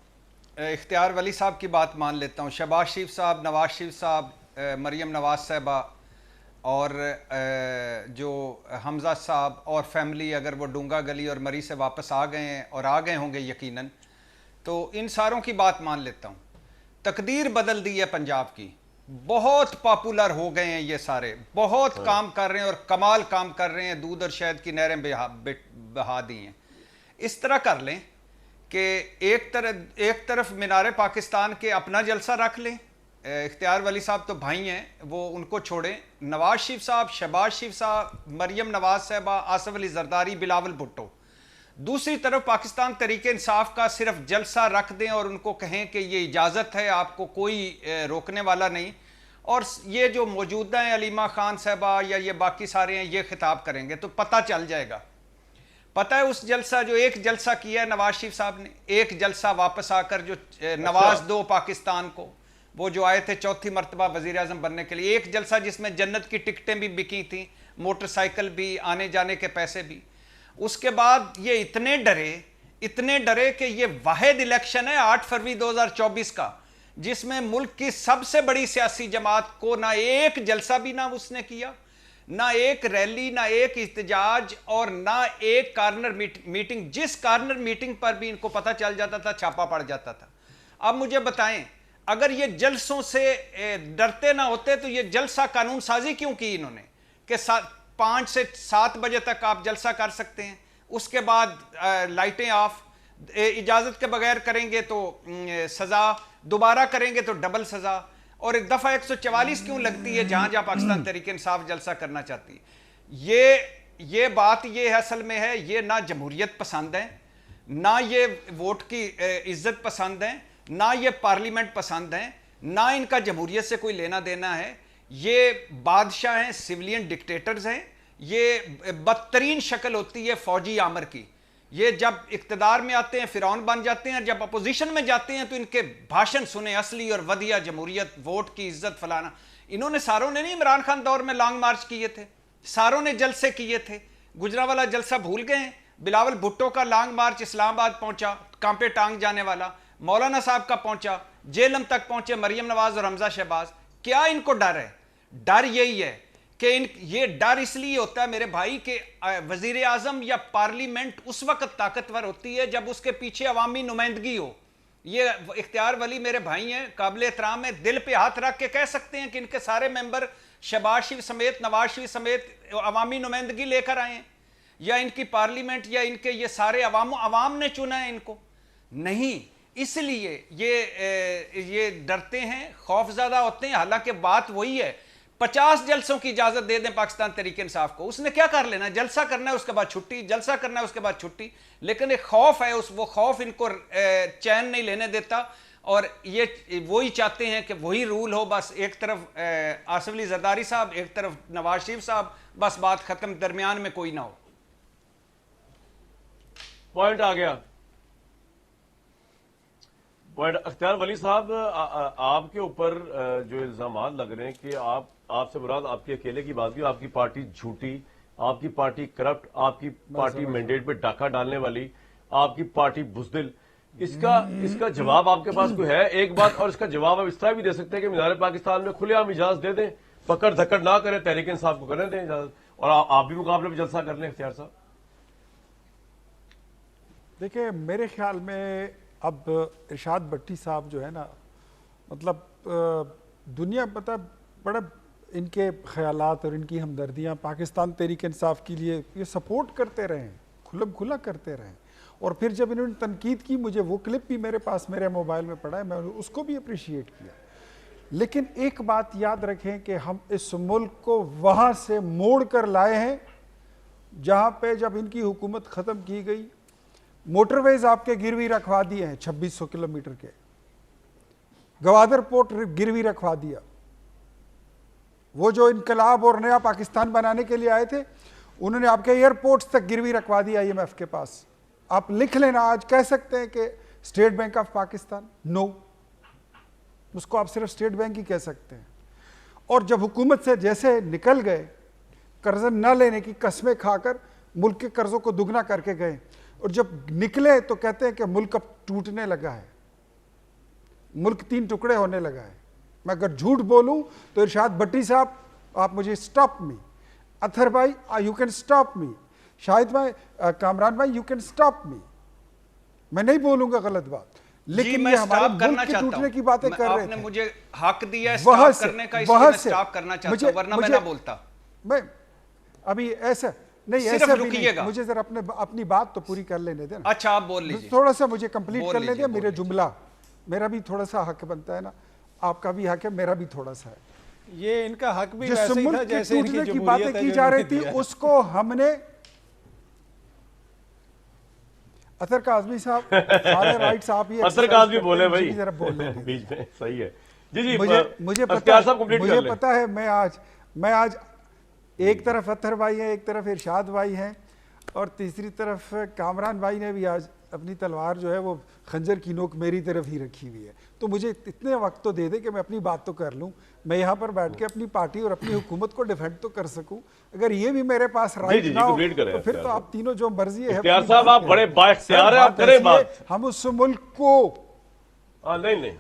اختیار ولی صاحب کی بات مان لیتا ہوں، شہباز شریف صاحب، نواز شریف صاحب، مریم نواز صاحبہ اور جو حمزہ صاحب اور فیملی، اگر وہ ڈونگا گلی اور مری سے واپس آ گئے ہیں اور آ گئے ہوں گے یقیناً، تو ان ساروں کی بات مان لیتا ہوں. تقدیر بدل دی ہے پنجاب کی، بہت پاپولر ہو گئے ہیں یہ سارے، بہت کام کر رہے ہیں اور کمال کام کر رہے ہیں، دودھ اور شہد کی نہریں بہا دی ہیں. اس طرح کر لیں کہ ایک طرف مینار پاکستان کے اپنا جلسہ رکھ لیں، اختیار ولی صاحب تو بھائی ہیں، وہ ان کو چھوڑیں، نواز شریف صاحب، شہباز شریف صاحب، مریم نواز صاحبہ، آصف علی زرداری، بلاول بھٹو. دوسری طرف پاکستان تحریک انصاف کا صرف جلسہ رکھ دیں اور ان کو کہیں کہ یہ اجازت ہے، آپ کو کوئی روکنے والا نہیں. اور یہ جو موجودہ ہیں علیمہ خان صاحبہ یا یہ باقی سارے ہیں، یہ خطاب کریں گے تو پتہ چل جائے گا. پتہ ہے اس جلسہ جو ایک جلسہ کیا ہے نواز شریف صاحب نے، ایک جلسہ واپس آ کر جو نواز دو پاکستان کو، وہ جو آئے تھے 4تھی مرتبہ وزیر اعظم بننے کے لیے، ایک جلسہ جس میں جنت کی ٹکٹیں بھی بکی تھیں، موٹر سائیکل بھی، آنے جانے کے پیسے بھی. اس کے بعد یہ اتنے ڈرے کہ یہ واحد الیکشن ہے 8 فروری 2024 کا، جس میں ملک کی سب سے بڑی سیاسی جماعت کو نہ ایک جلسہ بھی نہ اس نے کیا، نہ ایک ریلی، نہ ایک احتجاج اور نہ ایک کارنر میٹنگ. جس کارنر میٹنگ پر بھی ان کو پتہ چل جاتا تھا چھاپا پڑ جاتا تھا. اب مجھے بتائیں، اگر یہ جلسوں سے ڈرتے نہ ہوتے تو یہ جلسہ قانون سازی کیوں کی انہوں نے کہ 5 سے 7 بجے تک آپ جلسہ کر سکتے ہیں، اس کے بعد لائٹیں آف، اجازت کے بغیر کریں گے تو سزا، دوبارہ کریں گے تو ڈبل سزا. اور ایک دفعہ 144 کیوں لگتی ہے جہاں پاکستان تحریک انصاف جلسہ کرنا چاہتی ہے؟ یہ بات یہ اصل میں ہے، یہ نہ جمہوریت پسند ہے، نہ یہ ووٹ کی عزت پسند ہے، نہ یہ پارلیمنٹ پسند ہیں، نہ ان کا جمہوریت سے کوئی لینا دینا ہے. یہ بادشاہ ہیں، سیولین ڈکٹیٹرز ہیں. یہ بدترین شکل ہوتی ہے فوجی آمر کی. یہ جب اقتدار میں آتے ہیں فرعون بن جاتے ہیں، اور جب اپوزیشن میں جاتے ہیں تو ان کے بھاشن سنیں، اصلی اور ودیہ جمہوریت، ووٹ کی عزت فلانا. انہوں نے ساروں نے نہیں عمران خان دور میں لانگ مارچ کیے تھے، ساروں نے جلسے کیے تھے. گجرانوالہ جلسہ بھول گئے ہیں؟ بلاول بھٹو کا لانگ مارچ اسلام آباد پہنچا، کانپے ٹانگ جانے والا. مولانا صاحب کا پہنچا، جیلم تک پہنچے مریم نواز اور حمزہ شہباز. کیا ان کو ڈر ہے؟ ڈر یہی ہے کہ یہ ڈر اس لیے ہوتا ہے میرے بھائی کہ وزیر اعظم یا پارلیمنٹ اس وقت طاقتور ہوتی ہے جب اس کے پیچھے عوامی نمائندگی ہو. یہ اختیار ولی میرے بھائی ہیں، قابل احترام ہے، دل پہ ہاتھ رکھ کے کہہ سکتے ہیں کہ ان کے سارے ممبر شہباز شریف سمیت، نواز شریف سمیت عوامی نمائندگی لے کر آئے ہیں، یا ان کی پارلیمنٹ یا ان کے یہ سارے عوام نے چنا ہے ان کو؟ نہیں، اس لیے یہ ڈرتے ہیں، خوف زدہ ہوتے ہیں، حالانکہ بات وہی ہے۔ 50 جلسوں کی اجازت دے دیں پاکستان تحریک انصاف کو، اس نے کیا کر لینا؟ جلسہ کرنا ہے، اس کے بعد چھٹی، جلسہ کرنا ہے، اس کے بعد چھٹی۔ لیکن ایک خوف ہے، وہ خوف ان کو چین نہیں لینے دیتا، اور یہ وہی چاہتے ہیں کہ وہی رول ہو، بس ایک طرف آصف علی زرداری صاحب، ایک طرف نواز شریف صاحب، بس بات ختم، درمیان میں کوئی نہ ہو۔ پوائنٹ آ گیا، پوائنٹ۔ اختیار ولی صاحب، آپ کے اوپر جو الزامات لگ رہے ہیں کہ آپ سے مراد آپ کے اکیلے کی بات کی، آپ کی پارٹی جھوٹی، آپ کی پارٹی کرپٹ، آپ کی پارٹی مینڈیٹ پہ ڈاکہ ڈالنے والی، آپ کی پارٹی بزدل، اس کا جواب آپ کے پاس کوئی ہے؟ ایک بات، اور اس کا جواب آپ اس طرح بھی دے سکتے ہیں کہ مینار پاکستان میں کھلے عام اجازت دے دیں، پکڑ دھکڑ نہ کریں، تحریک انصاف کو کرنے دیں اجازت، اور آپ بھی مقابلے میں جلسہ کر لیں۔ اختیار صاحب دیکھیں، میرے خیال میں اب ارشاد بٹی صاحب جو ہے نا، مطلب دنیا پتہ بڑا ان کے خیالات اور ان کی ہمدردیاں پاکستان تحریک انصاف کے لیے یہ سپورٹ کرتے رہے ہیں، کھلم کھلا کرتے رہے، اور پھر جب انہوں نے تنقید کی، مجھے وہ کلپ بھی میرے پاس میرے موبائل میں پڑا ہے، میں اس کو بھی اپریشیٹ کیا۔ لیکن ایک بات یاد رکھیں کہ ہم اس ملک کو وہاں سے موڑ کر لائے ہیں جہاں پہ جب ان کی حکومت ختم کی گئی، موٹر ویز آپ کے گروی رکھوا دیے ہیں 2600 کلومیٹر کے، گوادر پورٹ گروی رکھوا دیا۔ وہ جو انقلاب اور نیا پاکستان بنانے کے لیے آئے تھے، انہوں نے آپ کے ایئرپورٹس تک گروی رکھوا دیا IMF کے پاس۔ آپ لکھ لینا، آج کہہ سکتے ہیں کہ اسٹیٹ بینک آف پاکستان، نو، اس کو آپ صرف اسٹیٹ بینک ہی کہہ سکتے ہیں۔ اور جب حکومت سے جیسے نکل گئے، قرض نہ لینے کی قسمیں کھا کر ملک کے قرضوں کو دگنا کر کے گئے، اور جب نکلے تو کہتے ہیں کہ ملک اب ٹوٹنے لگا ہے، ملک 3 ٹکڑے ہونے لگا ہے۔ میں اگر جھوٹ بولوں تو ارشاد بٹی صاحب آپ مجھے سٹاپ می، اطہر بھائی یو کین سٹاپ می، شاہد بھائی، کامران بھائی یو کین سٹاپ می، میں نہیں بولوں گا غلط بات، لیکن یہ ہمارے ملک کے ٹوٹنے کی باتیں کر رہے آپ نے تھے۔ مجھے حق دیا ہے سٹاپ کرنے کا، اس لیے میں سٹاپ کرنا چاہتا ہوں، ورنہ میں نہ بولتا۔ میں ابھی ایسا نہیں، ایسا بھی نہیں، مجھے ذرا اپنی بات تو پوری کر لینے دیں۔ اچھا آپ بول لیجئے، تھوڑا سا مجھے کمپلیٹ کر لینے دیں میرے جملہ، میرا بھی تھوڑا سا حق بنتا ہے نا، آپ کا بھی حق ہے، میرا بھی تھوڑا سا ہے۔ یہ ان کا حق بھی جس ویسے ہی تھا ملک کے جیسے ان کی ٹوٹنے کی جمہوریت باتیں ہے کی جو جا انہوں رہی نے تھی، دیا۔ اس کو ہم نے اطہر کاظمی صاحب سارے رائٹس آپ ہی اطہر کاظمی بولے بھائی ذرا بول لیں بیچ میں، صحیح ہے جی۔ مجھے پتا ہے، میں آج ایک طرف اطہر بھائی ہیں، ایک طرف ارشاد بھائی ہیں، اور تیسری طرف کامران بھائی نے بھی آج اپنی تلوار جو ہے وہ خنجر کی نوک میری طرف ہی رکھی ہوئی ہے، تو مجھے اتنے وقت تو دے دے کہ میں اپنی بات تو کر لوں، میں یہاں پر بیٹھ کے اپنی پارٹی اور اپنی حکومت کو ڈیفینڈ تو کر سکوں۔ اگر یہ بھی میرے پاس رائٹ نہ ہو تو پھر تو آپ تینوں جو مرضی ہے اختیار صاحب آپ بڑے با اختیار ہیں، آپ کریں بات۔ ہم اس ملک کو، نہیں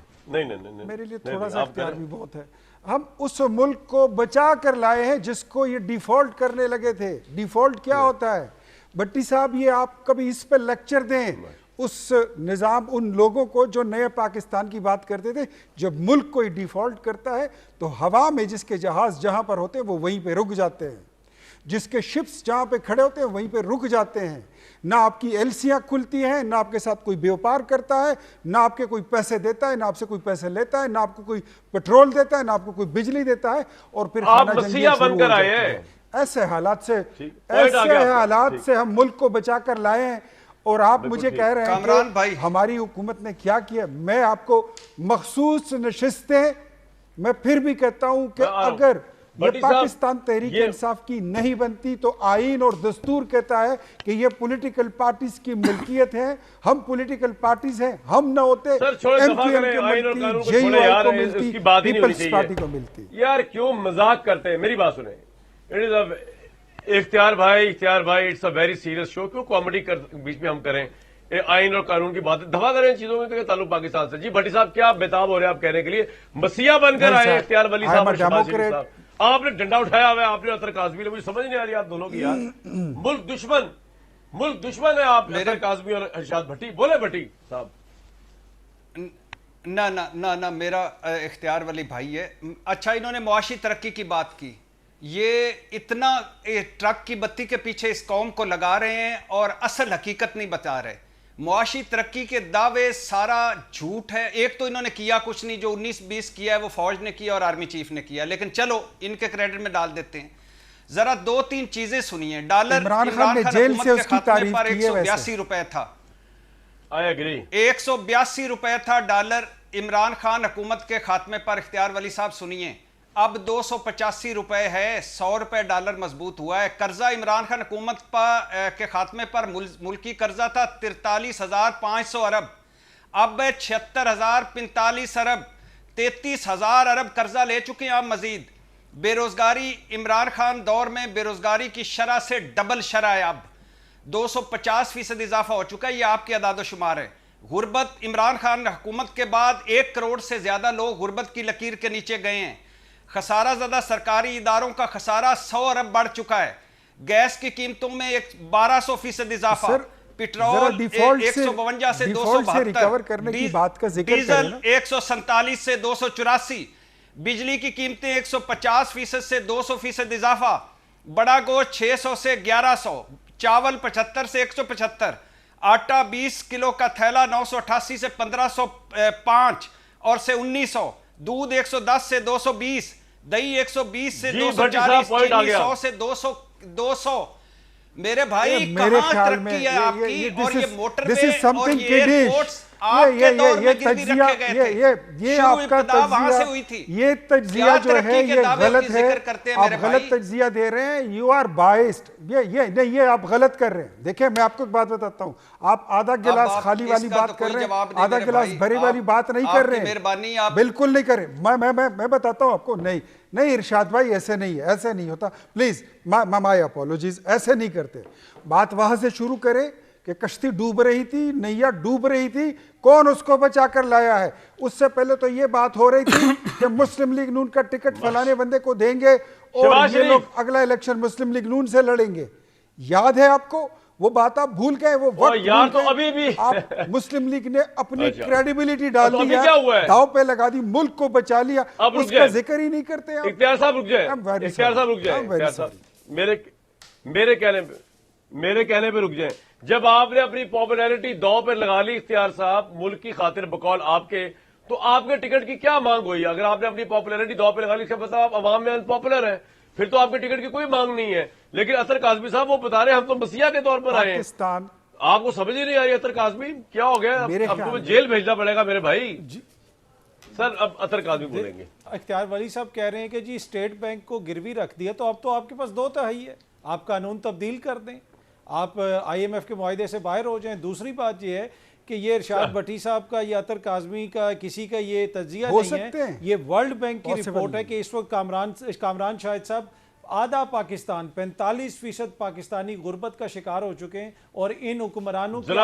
میرے لیے تھوڑا سا اختیار بھی بہت ہے، ہم اس ملک کو بچا کر لائے ہیں جس کو یہ ڈیفالٹ کرنے لگے تھے۔ ڈیفالٹ کیا ہوتا ہے بٹی صاحب؟ یہ آپ کبھی اس پہ لیکچر دیں اس نظام، ان لوگوں کو جو نئے پاکستان کی بات کرتے تھے۔ جب ملک کوئی ڈیفالٹ کرتا ہے تو ہوا میں جس کے جہاز جہاں پر ہوتے ہیں وہ وہیں پہ رک جاتے ہیں، جس کے شپس جہاں پہ کھڑے ہوتے ہیں وہیں پہ رک جاتے ہیں۔ نہ آپ کی ایلسیاں کھلتی ہیں، نہ آپ کے ساتھ کوئی بیوپار کرتا ہے، نہ آپ کے کوئی پیسے دیتا ہے، نہ آپ سے کوئی پیسے لیتا ہے، نہ آپ کو کوئی پیٹرول دیتا ہے، نہ آپ کو کوئی بجلی دیتا ہے، اور پھر آپ مسیحا بن کر آئے ہیں۔ ایسے حالات سے ہم ملک کو بچا کر لائے ہیں، اور آپ مجھے کہہ رہے ہیں کہ ہماری حکومت نے کیا کیا۔ میں آپ کو مخصوص نشستیں، میں پھر بھی کہتا ہوں کہ اگر یہ پاکستان تحریک انصاف کی نہیں بنتی تو آئین اور دستور کہتا ہے کہ یہ پولیٹیکل پارٹیز کی ملکیت ہے، ہم پولیٹیکل پارٹیز ہیں، ہم نہ ہوتے ایم کیو ایم کو ملتی، جے یو آئی کو ملتی، پیپلز پارٹی کو ملتی۔ یار کیوں مذاق کرتے ہیں؟ میری بات سنیں، اختیار بھائی اٹس اے ویری سیریس شو، کیوں کامیڈی بیچ میں ہم کریں؟ آئین اور قانون کی بات دفاع کریں ان چیزوں میں تعلق پاکستان سے۔ جی بھٹی صاحب کیا بےتاب ہو رہے ہیں آپ کہنے کے لیے؟ مسیحا بن کر آئے اختیار ولی صاحب اور شہباز شریف صاحب، آپ نے ڈنڈا اٹھایا ہوا ہے، آپ نے اطہر کاظمی نے، مجھے سمجھ نہیں آ رہی آپ دونوں کی یار، ملک دشمن ہے آپ، اطہر کاظمی اور ارشاد بھٹی۔ بولے بھٹی صاحب۔ نہ میرا اختیار ولی بھائی ہے. اچھا انہوں نے معاشی ترقی کی بات کی, یہ اتنا ٹرک کی بتی کے پیچھے اس قوم کو لگا رہے ہیں اور اصل حقیقت نہیں بتا رہے. معاشی ترقی کے دعوے سارا جھوٹ ہے. ایک تو انہوں نے کیا کچھ نہیں, جو 19-20 کیا ہے وہ فوج نے کیا اور آرمی چیف نے کیا, لیکن چلو ان کے کریڈٹ میں ڈال دیتے ہیں. ذرا 2-3 چیزیں سنیے. ڈالر عمران خان حکومت کے خاتمے پر 182 روپے تھا. 182 روپے تھا ڈالر عمران خان حکومت کے خاتمے پر. اختیار ولی صاحب سنیے, اب 285 روپے ہے, 100 روپے ڈالر مضبوط ہوا ہے. قرضہ عمران خان حکومت کے خاتمے پر ملکی قرضہ تھا 43,500 ارب, اب 76,045 ارب, 33,000 ارب قرضہ لے چکے ہیں آپ مزید. بے روزگاری عمران خان دور میں بے روزگاری کی شرح سے ڈبل شرح ہے, اب 250% اضافہ ہو چکا ہے. یہ آپ کے اعداد و شمار ہے. غربت عمران خان حکومت کے بعد 1 کروڑ سے زیادہ لوگ غربت کی لکیر کے نیچے گئے ہیں. خسارہ زدہ سرکاری اداروں کا خسارہ 100 ارب بڑھ چکا ہے. گیس کی قیمتوں میں 1200% اضافہ, پیٹرول 152 سے 272, ڈیزل 147 سے 284, بجلی کی قیمتیں 150% سے 200% اضافہ, بڑا گوشت 600 سے 1100, چاول 75 سے 175, آٹا 20 کلو کا تھیلا 988 سے 1505 اور سے 1900, دودھ 110 سے 220, دہی 120 سے 240, چینی 100 سے 200. میرے بھائی کہاں ترقی ہے آپ کی, اور یہ موٹر وے اور یہ ایئرپورٹس آپ کے دور میں گروی رکھے گئے تھے. شروع ابتدا وہاں سے ہوئی تھی. یہ تجزیہ جو ہے یہ غلط ہے, آپ غلط تجزیہ دے رہے ہیں. یو آر بائسڈ, یہ آپ غلط کر رہے ہیں. دیکھیں میں آپ کو ایک بات بتاتا ہوں, آپ آدھا گلاس خالی والی بات کر رہے ہیں, آدھا گلاس بھری والی بات نہیں کر رہے ہیں, بالکل نہیں کر رہے. میں بتاتا ہوں آپ کو, نہیں ارشاد بھائی ایسے نہیں ہے, ایسے نہیں ہوتا, پلیز مائی اپولوجیز, ایسے نہیں کرتے. بات وہاں سے شروع کریں کہ کشتی ڈوب رہی تھی, نیا ڈوب رہی تھی, کون اس کو بچا کر لایا ہے. اس سے پہلے تو یہ بات ہو رہی تھی کہ مسلم لیگ نون کا ٹکٹ فلانے بندے کو دیں گے اور یہ لوگ اگلا الیکشن مسلم لیگ نون سے لڑیں گے. یاد ہے آپ کو وہ بات, آپ بھول گئے وہ وقت. آپ مسلم لیگ نے اپنی کریڈیبلٹی ڈال دی, داؤ پہ لگا دی, ملک کو بچا لیا, اس کا ذکر ہی نہیں کرتے. اختیار صاحب رک جائیں, میرے کہنے پہ رک جائیں. جب آپ نے اپنی پاپولیرٹی داؤ پہ لگا لی اختیار صاحب ملک کی خاطر بقول آپ کے, تو آپ کے ٹکٹ کی کیا مانگ ہوئی؟ اگر آپ نے اپنی پاپولیرٹی داؤ پہ لگا لی, اس کا مطلب آپ عوام میں ان پاپولر ہیں, پھر تو آپ کے ٹکٹ کی کوئی مانگ نہیں ہے. لیکن اطہر کاظمی صاحب وہ بتا رہے ہیں ہم تو مسیحا کے طور پر آئے ہیں. آپ کو سمجھ ہی نہیں آ رہی اطہر کاظمی کیا ہو گیا؟ اب تمہیں جیل بھیجنا پڑے گا میرے بھائی. سر اب اطہر کاظمی بولیں گے. اختیار ولی صاحب کہہ رہے ہیں کہ جی اسٹیٹ بینک کو گروی رکھ دیا, تو اب تو آپ کے پاس 2 تہائی ہے, آپ قانون تبدیل کر دیں, آپ IMF کے معاہدے سے باہر ہو جائیں. دوسری بات یہ ہے کہ یہ ارشاد بھٹی صاحب کا یا اطہر کاظمی کا کسی کا یہ تجزیہ نہیں ہے, یہ ورلڈ بینک کی رپورٹ ہے کہ اس وقت کامران شاہد صاحب آدھا پاکستان 45% پاکستانی غربت کا شکار ہو چکے ہیں, اور ان حکمرانوں کے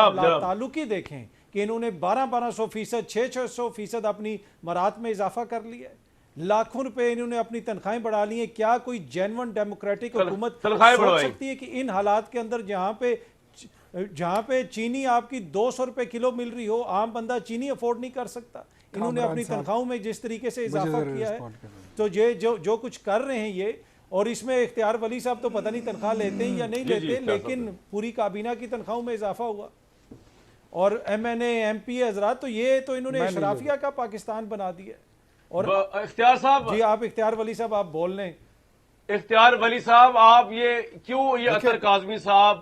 تعلق ہی دیکھیں کہ انہوں نے 1200%, 600% اپنی مرات میں اضافہ کر لیا ہے. لاکھوں روپے انہوں نے اپنی تنخواہیں بڑھا لی ہیں. کیا کوئی جینون ڈیموکریٹک حکومت سوچ سکتی ہے کہ ان حالات کے اندر جہاں پہ چینی آپ کی 200 روپے کلو مل رہی ہو, عام بندہ چینی افورڈ نہیں کر سکتا, انہوں نے اپنی تنخواہوں میں جس طریقے سے اضافہ کیا ہے, تو یہ جو کچھ کر رہے ہیں یہ, اور اس میں اختیار ولی صاحب تو پتہ نہیں تنخواہ لیتے ہیں یا نہیں لیتے, لیکن پوری کابینہ کی تنخواہوں میں اضافہ ہوا, اور MNA MP حضرات, تو یہ تو انہوں نے اشرافیہ کا پاکستان بنا دیا. اور اختیار صاحب, جی آپ اختیار ولی صاحب آپ بول لیں. اختیار ولی صاحب آپ کیوں یہ اطہر کاظمی صاحب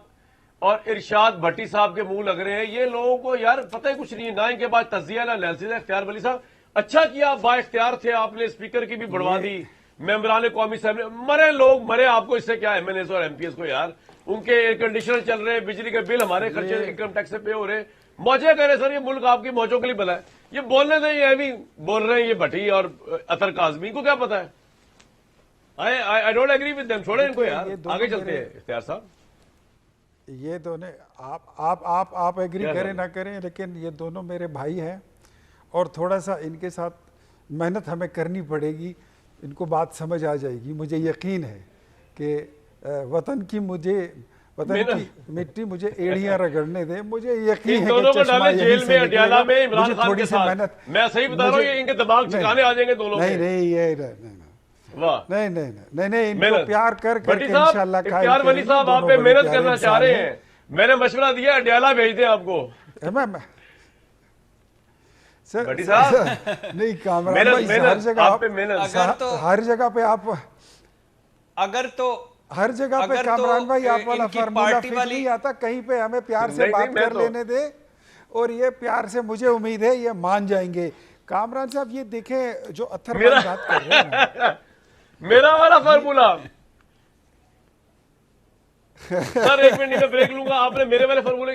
اور ارشاد بھٹی صاحب کے منہ لگ رہے ہیں؟ یہ لوگوں کو یار پتہ ہی کچھ نہیں ہے, نہ ان کے بعد تجزیہ نہ انالیسس ہے. اختیار ولی صاحب اچھا کیا, با اختیار تھے, آپ نے اسپیکر کی بھی بڑھوا دی, ممبران قومی اسمبلی مرے, لوگ مرے, آپ کو اس سے کیا MNAs اور MPs کو یار, ان کے ایئر کنڈیشنر چل رہے, بجلی کے بل ہمارے خرچے انکم ٹیکس سے پے ہو رہے, موجے کہہ رہے سر یہ ملک آپ کی موجوں کے لیے بنا ہے. یہ بولنے سے یہ بھی بول رہے ہیں یہ بھٹی اور اطہر کاظمی کو کیا پتا ہے. I don't agree with them, چھوڑیں ان کو یار, آگے چلتے ہیں. اختیار صاحب یہ دونوں آپ ایگری کریں نہ کریں, لیکن یہ دونوں میرے بھائی ہیں, اور تھوڑا سا ان کے ساتھ محنت ہمیں کرنی پڑے گی, ان کو بات سمجھ آ جائے گی. مجھے یقین ہے کہ وطن کی پتہ نہیں مٹی مجھے ایڑیاں رگڑنے دے, مجھے یقین ان ہے دونوں کہ کو چشمہ ڈالے یہیں جیل سے میں نکلے اڈیالہ گا. میں عمران مجھے خان تھوڑی کے سی ساتھ. محنت, میں صحیح بتا رہا ہوں, یہ ان کے دماغ ٹھکانے آ جائیں گے دونوں نہیں کے. نہیں یہ نہیں واہ نہیں نہیں نہیں نہیں ان کو پیار کر کر بٹی کے صاحب, انشاءاللہ قائل اختیار ولی کریں گے. صاحب آپ دونوں پہ بڑے محنت پیارے کرنا چاہ انسان رہے ہیں. ہیں, میں نے مشورہ دیا اڈیالہ بھیج دیں آپ کو. بٹی صاحب نہیں کامران بھائی ہر جگہ آپ پہ محنت, ہر جگہ پہ آپ اگر تو ہر جگہ پہ کامران بھائی آپ والا فارمولہ فکر نہیں آتا, کہیں پہ ہمیں پیار سے بات کر لینے دے, اور یہ پیار سے مجھے امید ہے یہ مان جائیں گے. کامران صاحب یہ دیکھیں جو اتھر بھائی بات کر رہے ہیں نا, میرا والا فارمولہ سر ایک منٹ میں بریک لوں گا. آپ نے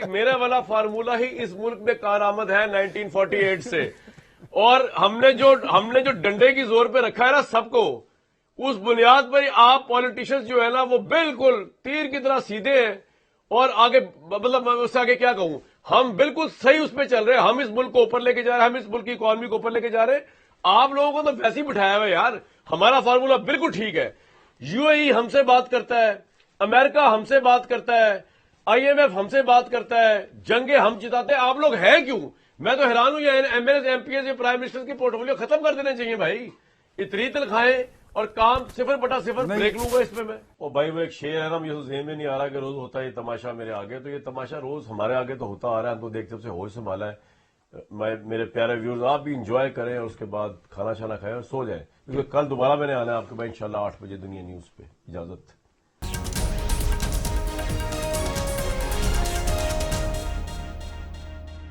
میرا والا فارمولہ ہی اس ملک میں کارآمد ہے 1948 سے, اور ہم نے جو ڈنڈے کی زور پہ رکھا ہے نا سب کو, اس بنیاد پر آپ پولیٹیشنز جو ہے نا وہ بالکل تیر کی طرح سیدھے ہیں, اور آگے مطلب اس سے آگے کیا کہوں, ہم بالکل صحیح اس پہ چل رہے ہیں. ہم اس ملک کو اوپر لے کے جا رہے ہیں, ہم اس ملک کی اکانومی کو اوپر لے کے جا رہے ہیں. آپ لوگوں کو تو ویسے ہی بٹھایا ہوا ہے یار. ہمارا فارمولہ بالکل ٹھیک ہے. یو اے ای ہم سے بات کرتا ہے, امریکہ ہم سے بات کرتا ہے, آئی ایم ایف ہم سے بات کرتا ہے, جنگیں ہم جتاتے ہیں. آپ لوگ ہیں کیوں؟ میں تو حیران ہوں. یہ M L M P S یا پرائم منسٹر کی پورٹ فولیو ختم کر دینے چاہیے بھائی. اتنی تنخواہیں اور کام 0/0 بریک لوں گا اس پہ میں. اور بھائی وہ ایک شعر ہے نا, مجھے ذہن میں نہیں آ رہا کہ روز ہوتا ہے یہ تماشا میرے آگے, تو یہ تماشا روز ہمارے آگے تو ہوتا آ رہا ہے, ہم تو دیکھتے سے ہوش سنبھالا ہے. میرے پیارے ویورز آپ بھی انجوائے کریں, اور اس کے بعد کھانا شانا کھائیں اور سو جائیں, کیونکہ کل دوبارہ میں نے آنا ہے آپ کے پاس انشاءاللہ 8 بجے دنیا نیوز پہ. اجازت.